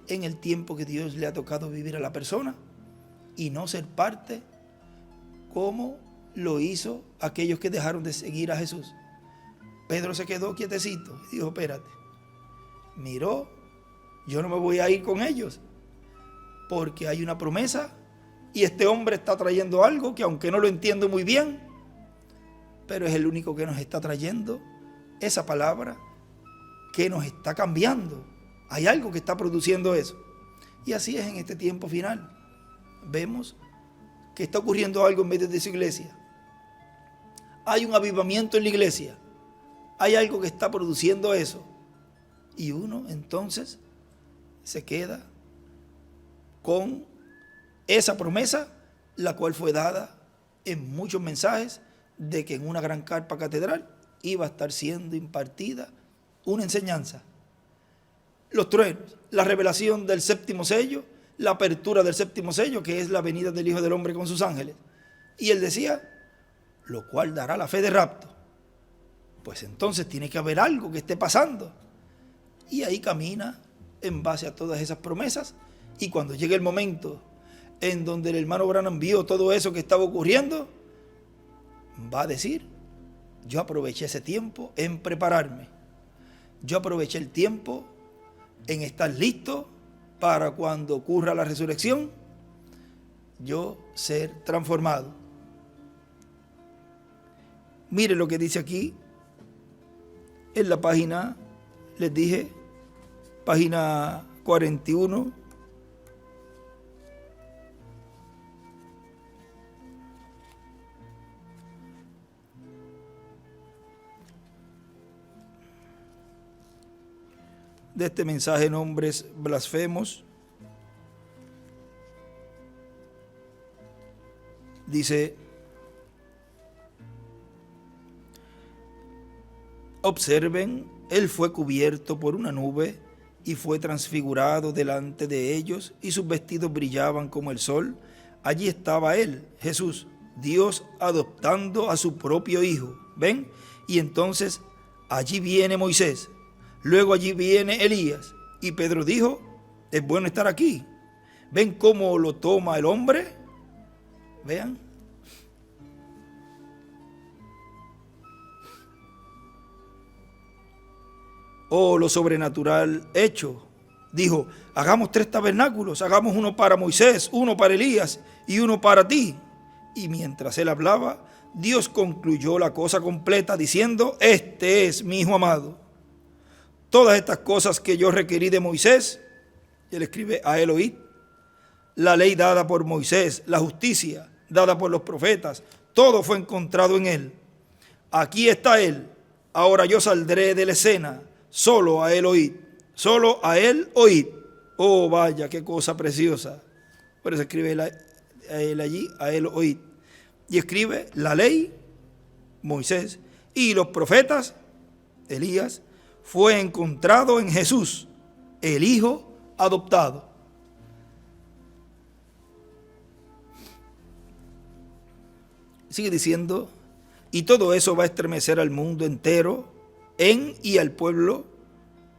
en el tiempo que Dios le ha tocado vivir a la persona, y no ser parte como lo hizo aquellos que dejaron de seguir a Jesús. Pedro se quedó quietecito y dijo, espérate, miró, yo no me voy a ir con ellos porque hay una promesa y este hombre está trayendo algo que, aunque no lo entiendo muy bien, pero es el único que nos está trayendo esa palabra que nos está cambiando. Hay algo que está produciendo eso. Y así es en este tiempo final. Vemos que está ocurriendo algo en medio de su iglesia. Hay un avivamiento en la iglesia. Hay algo que está produciendo eso. Y uno entonces se queda con esa promesa, la cual fue dada en muchos mensajes, de que en una gran carpa catedral iba a estar siendo impartida una enseñanza. Los truenos, la revelación del séptimo sello, la apertura del séptimo sello, que es la venida del Hijo del Hombre con sus ángeles. Y él decía, lo cual dará la fe de rapto. Pues entonces tiene que haber algo que esté pasando. Y ahí camina en base a todas esas promesas. Y cuando llegue el momento en donde el hermano Branham vio todo eso que estaba ocurriendo, va a decir, yo aproveché ese tiempo en prepararme. Yo aproveché el tiempo en estar listo para cuando ocurra la resurrección, yo ser transformado. Mire lo que dice aquí en la página, les dije, página 41. De este mensaje, nombres blasfemos. Dice, observen, él fue cubierto por una nube y fue transfigurado delante de ellos, y sus vestidos brillaban como el sol. Allí estaba él, Jesús, Dios adoptando a su propio hijo. ¿Ven? Y entonces allí viene Moisés. Luego allí viene Elías, y Pedro dijo, es bueno estar aquí. ¿Ven cómo lo toma el hombre? Vean. Lo sobrenatural hecho. Dijo, hagamos 3 tabernáculos, hagamos uno para Moisés, uno para Elías y uno para ti. Y mientras él hablaba, Dios concluyó la cosa completa diciendo, este es mi hijo amado. Todas estas cosas que yo requerí de Moisés, él escribe a él oíd, la ley dada por Moisés, la justicia dada por los profetas, todo fue encontrado en él. Aquí está él, ahora yo saldré de la escena, solo a él oíd, solo a él oíd. Oh, vaya, qué cosa preciosa. Por eso escribe a él allí, a él oíd. Y escribe la ley, Moisés, y los profetas, Elías, fue encontrado en Jesús, el Hijo adoptado. Sigue diciendo, y todo eso va a estremecer al mundo entero, en y al pueblo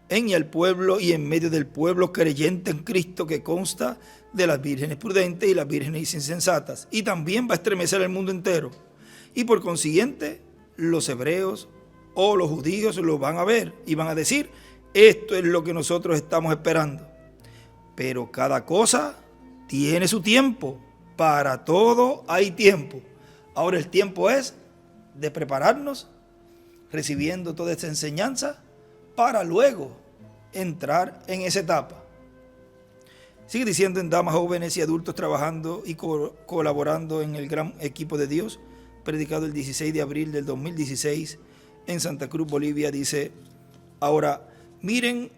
y en medio del pueblo creyente en Cristo, que consta de las vírgenes prudentes y las vírgenes insensatas. Y también va a estremecer al mundo entero. Y por consiguiente, los hebreos o los judíos lo van a ver y van a decir, Esto es lo que nosotros estamos esperando. Pero cada cosa tiene su tiempo. Para todo hay tiempo. Ahora el tiempo es de prepararnos, recibiendo toda esta enseñanza, para luego entrar en esa etapa. Sigue diciendo en damas, jóvenes y adultos trabajando y colaborando en el gran equipo de Dios, predicado el 16 de abril del 2016 en Santa Cruz, Bolivia, dice: ahora miren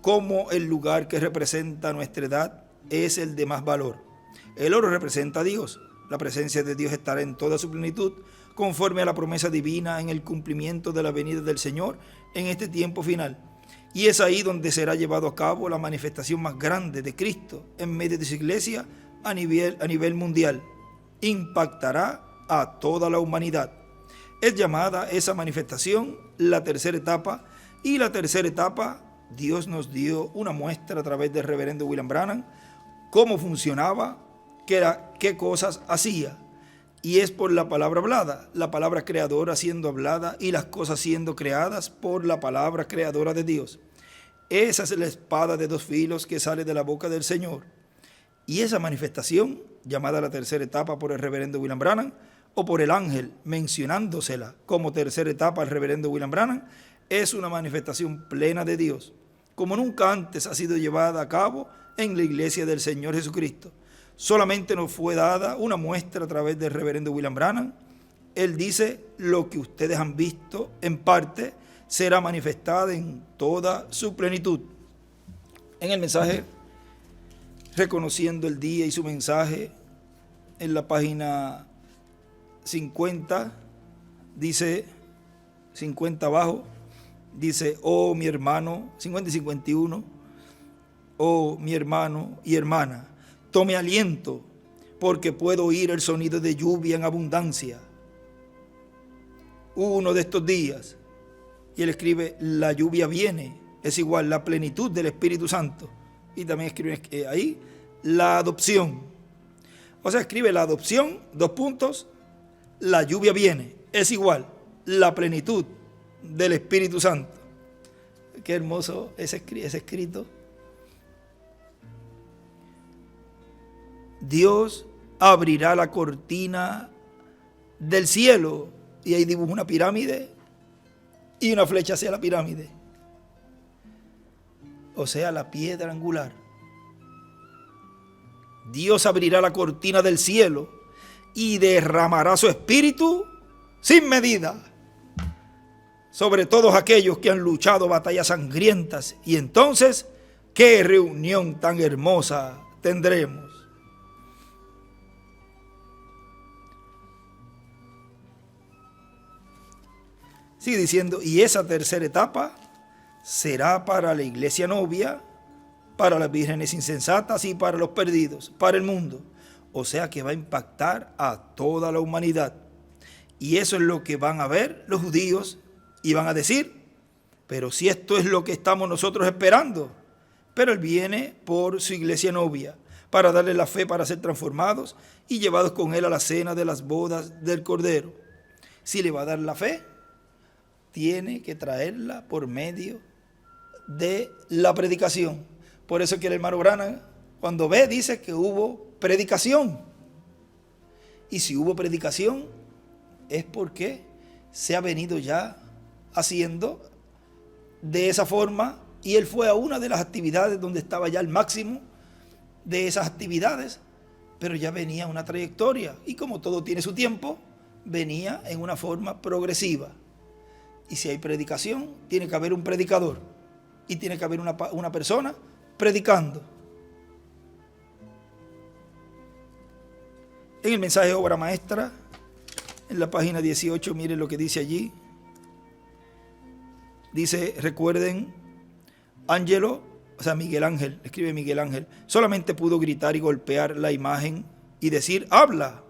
cómo el lugar que representa nuestra edad es el de más valor. El oro representa a Dios. La presencia de Dios estará en toda su plenitud, conforme a la promesa divina en el cumplimiento de la venida del Señor en este tiempo final. Y es ahí donde será llevado a cabo la manifestación más grande de Cristo en medio de su iglesia a nivel mundial. Impactará a toda la humanidad. Es llamada esa manifestación la tercera etapa, y la tercera etapa Dios nos dio una muestra a través del reverendo William Branham, cómo funcionaba, qué cosas hacía. Y es por la palabra hablada, la palabra creadora siendo hablada y las cosas siendo creadas por la palabra creadora de Dios. Esa es la espada de dos filos que sale de la boca del Señor. Y esa manifestación, llamada la tercera etapa por el reverendo William Branham, o por el ángel mencionándosela como tercera etapa al reverendo William Branham, es una manifestación plena de Dios, como nunca antes ha sido llevada a cabo en la iglesia del Señor Jesucristo. Solamente nos fue dada una muestra a través del reverendo William Branham. Él dice: lo que ustedes han visto en parte será manifestada en toda su plenitud. En el mensaje Reconociendo el Día y su mensaje, en la página 50, dice, 50 abajo, dice: oh mi hermano, 50 y 51, oh mi hermano y hermana, tome aliento, porque puedo oír el sonido de lluvia en abundancia. Uno de estos días, y él escribe: la lluvia viene, es igual la plenitud del Espíritu Santo. Y también escribe ahí la adopción. O sea, escribe la adopción, dos puntos, la lluvia viene, es igual la plenitud del Espíritu Santo. Qué hermoso ese escrito. Dios abrirá la cortina del cielo, y ahí dibuja una pirámide y una flecha hacia la pirámide, o sea, la piedra angular. Dios abrirá la cortina del cielo y derramará su espíritu sin medida sobre todos aquellos que han luchado batallas sangrientas, y entonces, qué reunión tan hermosa tendremos. Sigue diciendo: y esa tercera etapa será para la iglesia novia, para las vírgenes insensatas y para los perdidos, para el mundo. O sea que va a impactar a toda la humanidad. Y eso es lo que van a ver los judíos y van a decir: pero si esto es lo que estamos nosotros esperando. Pero Él viene por su iglesia novia, para darle la fe para ser transformados y llevados con Él a la cena de las bodas del Cordero. Si le va a dar la fe, tiene que traerla por medio de la predicación. Por eso que el hermano Branham, cuando ve, dice que hubo predicación. Y si hubo predicación, es porque se ha venido ya haciendo de esa forma, y él fue a una de las actividades donde estaba ya el máximo de esas actividades, pero ya venía una trayectoria, y como todo tiene su tiempo, venía en una forma progresiva. Y si hay predicación, tiene que haber un predicador, y tiene que haber una persona predicando. En el mensaje Obra Maestra, en la página 18, miren lo que dice allí. Dice: recuerden, Ángelo, o sea, Miguel Ángel, escribe Miguel Ángel, solamente pudo gritar y golpear la imagen y decir: habla.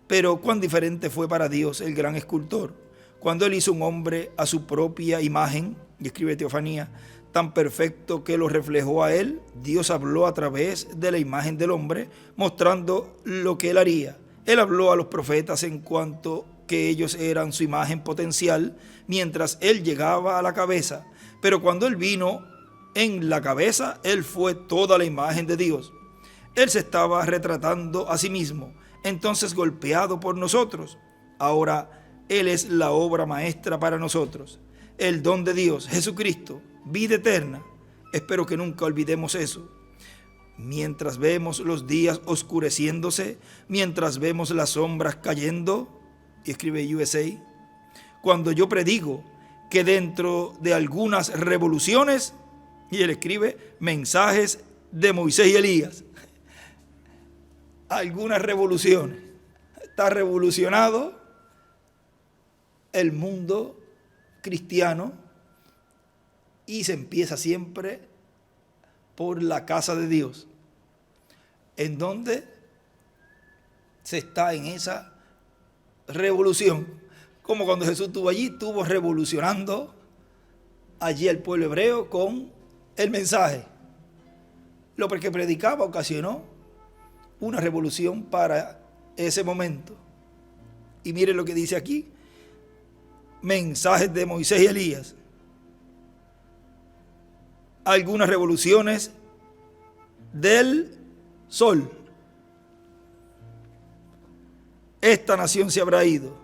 Pero cuán diferente fue para Dios, el gran escultor, cuando Él hizo un hombre a su propia imagen, y escribe Teofanía, tan perfecto que lo reflejó a Él. Dios habló a través de la imagen del hombre, mostrando lo que Él haría. Él habló a los profetas en cuanto que ellos eran su imagen potencial, mientras Él llegaba a la cabeza. Pero cuando Él vino en la cabeza, Él fue toda la imagen de Dios. Él se estaba retratando a sí mismo, entonces golpeado por nosotros. Ahora Él es la obra maestra para nosotros, el don de Dios, Jesucristo, vida eterna. Espero que nunca olvidemos eso. Mientras vemos los días oscureciéndose, mientras vemos las sombras cayendo, y escribe USA, cuando yo predigo que dentro de algunas revoluciones, y él escribe mensajes de Moisés y Elías, algunas revoluciones, está revolucionado el mundo cristiano y se empieza siempre por la casa de Dios, en donde se está en esa revolución, como cuando Jesús estuvo allí, estuvo revolucionando allí el pueblo hebreo con el mensaje. Lo que predicaba ocasionó una revolución para ese momento. Y miren lo que dice aquí, mensajes de Moisés y Elías. Algunas revoluciones del sol. Esta nación se habrá ido.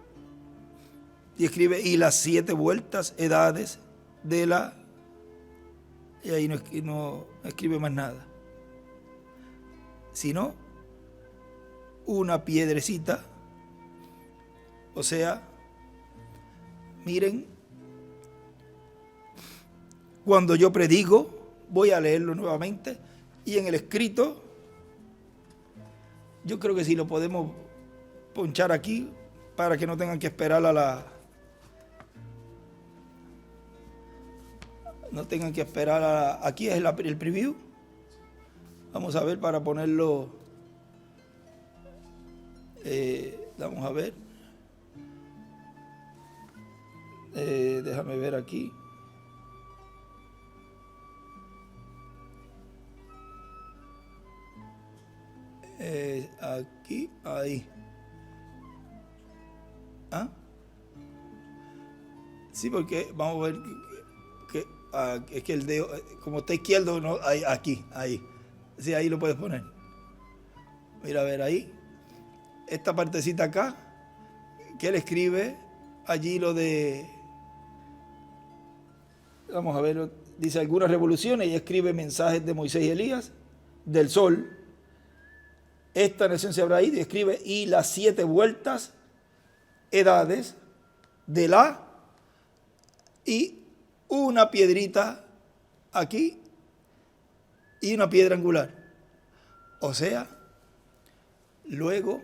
Y escribe, y las 7 vueltas, edades de la... Y ahí no escribe más nada. Sino una piedrecita. O sea, miren, cuando yo predigo, voy a leerlo nuevamente, y en el escrito, yo creo que si lo podemos ponchar aquí, para que no tengan que esperar a la... No tengan que esperar a... Aquí es el preview. Vamos a ver para ponerlo... vamos a ver. Déjame ver aquí. Aquí, ahí. ¿Ah? Sí, porque vamos a ver es que el dedo, como está izquierdo, no, aquí, ahí. Sí, ahí lo puedes poner. Mira, a ver ahí. Esta partecita acá, que él escribe allí lo de... Vamos a ver, dice algunas revoluciones y escribe mensajes de Moisés y Elías, del sol. Esta nación se habrá ido y escribe, y las 7 vueltas, edades de la, y una piedrita aquí y una piedra angular. O sea, luego,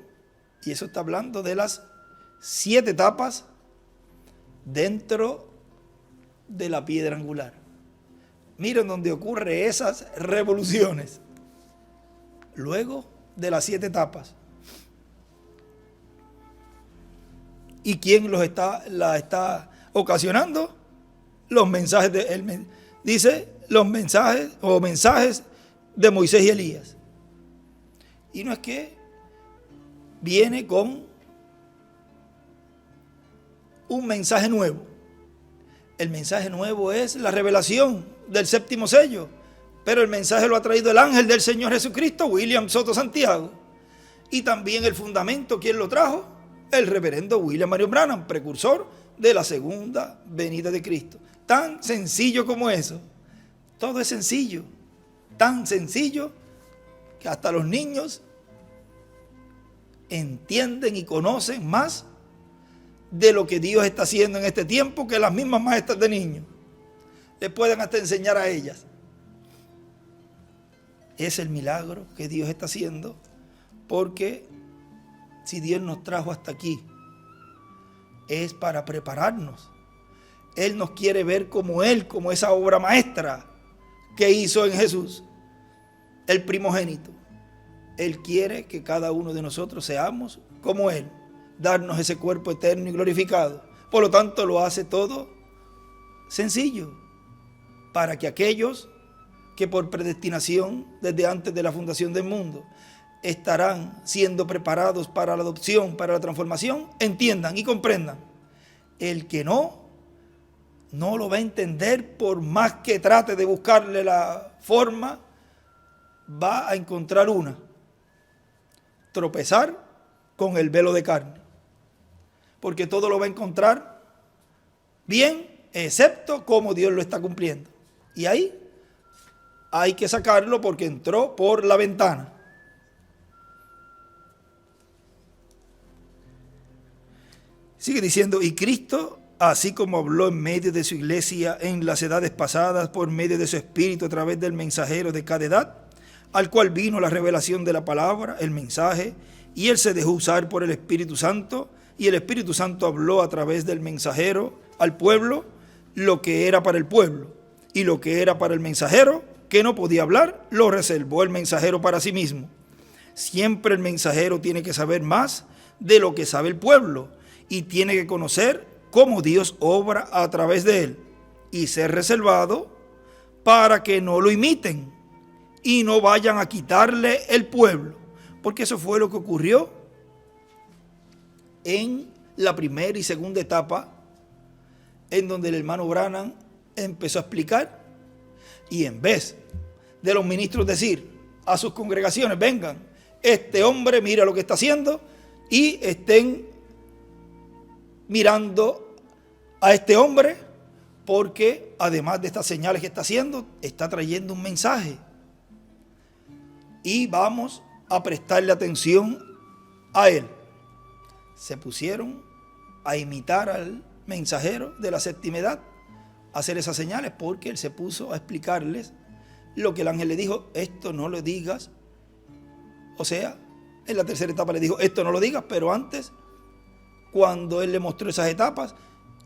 y eso está hablando de las 7 etapas dentro de la piedra angular. Miren donde ocurre esas revoluciones. Luego de las 7 etapas. ¿Y quién la está ocasionando? Los mensajes dice los mensajes o mensajes de Moisés y Elías. Y no es que viene con un mensaje nuevo. El mensaje nuevo es la revelación del 7º sello, pero el mensaje lo ha traído el ángel del Señor Jesucristo, William Soto Santiago. Y también el fundamento, ¿quién lo trajo? El reverendo William Marion Branham, precursor de la segunda venida de Cristo. Tan sencillo como eso. Todo es sencillo. Tan sencillo que hasta los niños entienden y conocen más de lo que Dios está haciendo en este tiempo que las mismas maestras de niños. Les pueden hasta enseñar a ellas. Es el milagro que Dios está haciendo, porque si Dios nos trajo hasta aquí, es para prepararnos. Él nos quiere ver como Él, como esa obra maestra que hizo en Jesús, el primogénito. Él quiere que cada uno de nosotros seamos como Él, darnos ese cuerpo eterno y glorificado. Por lo tanto, lo hace todo sencillo, para que aquellos que por predestinación, desde antes de la fundación del mundo, estarán siendo preparados para la adopción, para la transformación, entiendan y comprendan. El que no no lo va a entender por más que trate de buscarle la forma, va a encontrar una: tropezar con el velo de carne, porque todo lo va a encontrar bien, excepto cómo Dios lo está cumpliendo. Y ahí hay que sacarlo porque entró por la ventana. Sigue diciendo: y Cristo, así como habló en medio de su iglesia en las edades pasadas, por medio de su Espíritu a través del mensajero de cada edad, al cual vino la revelación de la palabra, el mensaje, y él se dejó usar por el Espíritu Santo, y el Espíritu Santo habló a través del mensajero al pueblo lo que era para el pueblo, y lo que era para el mensajero, que no podía hablar, lo reservó el mensajero para sí mismo. Siempre el mensajero tiene que saber más de lo que sabe el pueblo, y tiene que conocer cómo Dios obra a través de él, y ser reservado para que no lo imiten y no vayan a quitarle el pueblo, porque eso fue lo que ocurrió en la primera y segunda etapa, en donde el hermano Branham empezó a explicar, y en vez de los ministros decir a sus congregaciones: vengan, este hombre mira lo que está haciendo, y estén mirando a este hombre, porque además de estas señales que está haciendo, está trayendo un mensaje, y vamos a prestarle atención a él. Se pusieron a imitar al mensajero de la séptima edad, a hacer esas señales, porque él se puso a explicarles lo que el ángel le dijo: esto no lo digas. O sea, en la tercera etapa le dijo: esto no lo digas, pero antes, cuando él le mostró esas etapas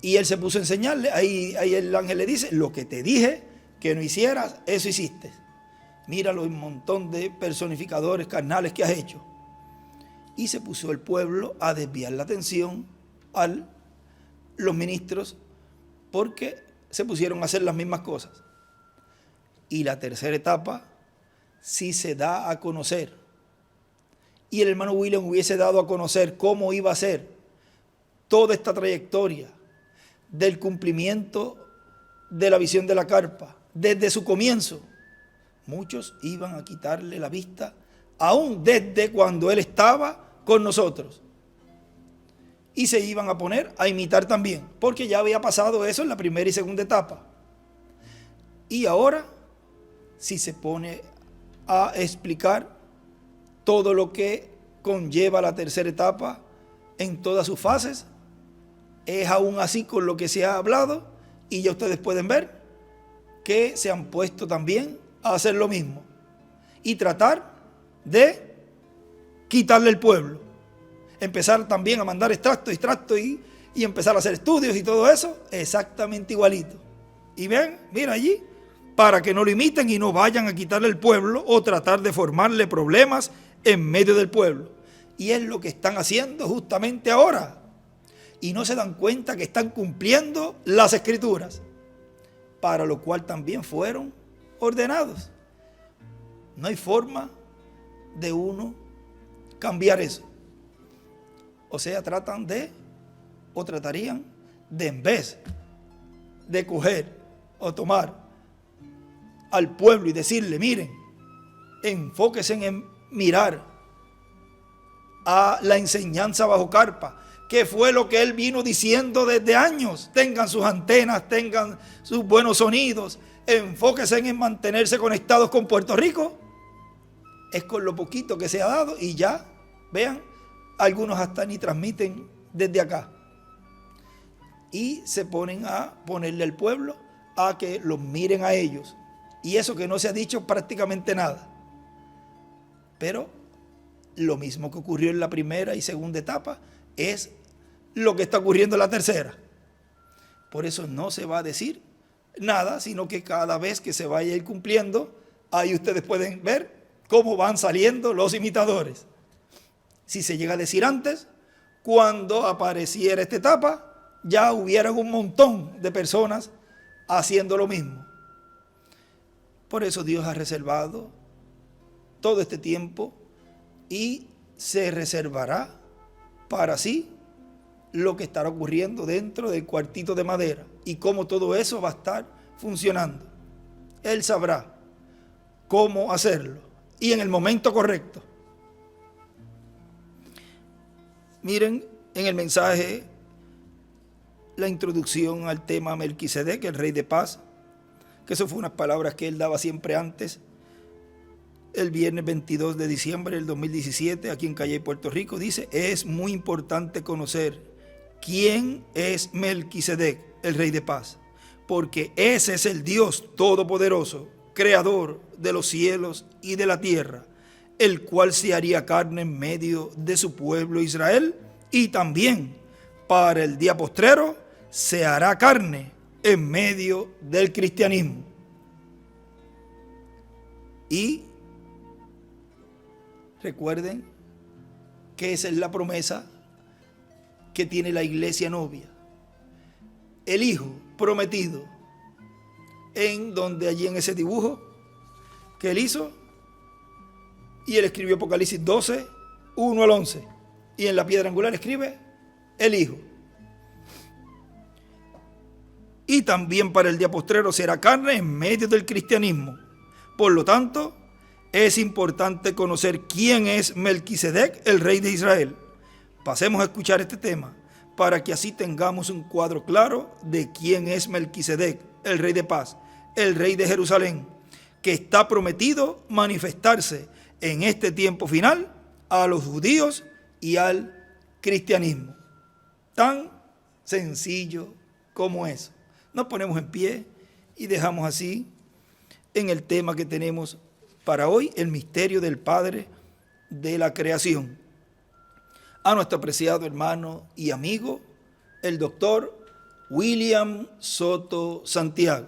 y él se puso a enseñarle, ahí el ángel le dice: lo que te dije que no hicieras, eso hiciste. Míralo, un montón de personificadores carnales que has hecho. Y se puso el pueblo a desviar la atención a los ministros, porque se pusieron a hacer las mismas cosas. Y la tercera etapa sí se da a conocer. Y el hermano William hubiese dado a conocer cómo iba a ser toda esta trayectoria del cumplimiento de la visión de la carpa desde su comienzo. Muchos iban a quitarle la vista, aún desde cuando él estaba con nosotros, y se iban a poner a imitar también, porque ya había pasado eso en la primera y segunda etapa. Y ahora, si se pone a explicar todo lo que conlleva la tercera etapa en todas sus fases, es aún así con lo que se ha hablado, y ya ustedes pueden ver que se han puesto también a hacer lo mismo y tratar de quitarle el pueblo. Empezar también a mandar extractos y empezar a hacer estudios y todo eso, exactamente igualito. Y ven, mira allí, para que no lo imiten y no vayan a quitarle el pueblo o tratar de formarle problemas en medio del pueblo. Y es lo que están haciendo justamente ahora. Y no se dan cuenta que están cumpliendo las escrituras, para lo cual también fueron ordenados. No hay forma de uno cambiar eso. O sea, tratarían de, en vez de coger o tomar al pueblo y decirle: miren, enfóquense en mirar a la enseñanza bajo carpa, que fue lo que él vino diciendo desde años: tengan sus antenas, tengan sus buenos sonidos, enfóquense en mantenerse conectados con Puerto Rico. Es con lo poquito que se ha dado, y ya, vean, algunos hasta ni transmiten desde acá. Y se ponen a ponerle al pueblo a que los miren a ellos. Y eso que no se ha dicho prácticamente nada. Pero lo mismo que ocurrió en la primera y segunda etapa es lo que está ocurriendo en la tercera. Por eso no se va a decir nada, sino que cada vez que se vaya a ir cumpliendo, ahí ustedes pueden ver cómo van saliendo los imitadores. Si se llega a decir antes, cuando apareciera esta etapa, ya hubiera un montón de personas haciendo lo mismo. Por eso Dios ha reservado todo este tiempo, y se reservará para sí lo que estará ocurriendo dentro del cuartito de madera. y cómo todo eso va a estar funcionando. Él sabrá cómo hacerlo y en el momento correcto. Miren en el mensaje la introducción al tema Melquisedec, el rey de paz, que eso fue unas palabras que él daba siempre antes. El viernes 22 de diciembre del 2017, aquí en Calle, Puerto Rico, dice: es muy importante conocer quién es Melquisedec, el rey de paz, porque ese es el Dios todopoderoso, creador de los cielos y de la tierra, el cual se haría carne en medio de su pueblo Israel, y también para el día postrero se hará carne en medio del cristianismo. Y recuerden que esa es la promesa que tiene la iglesia novia. El hijo prometido, en donde allí en ese dibujo que él hizo, y él escribió Apocalipsis 12, 1 al 11, y en la piedra angular escribe el hijo. Y también para el día postrero será carne en medio del cristianismo. Por lo tanto, es importante conocer quién es Melquisedec, el rey de Israel. Pasemos a escuchar este tema para que así tengamos un cuadro claro de quién es Melquisedec, el rey de paz, el rey de Jerusalén, que está prometido manifestarse en este tiempo final a los judíos y al cristianismo. Tan sencillo como eso. Nos ponemos en pie y dejamos así en el tema que tenemos para hoy, el misterio del Padre de la creación. A nuestro apreciado hermano y amigo, el doctor William Soto Santiago.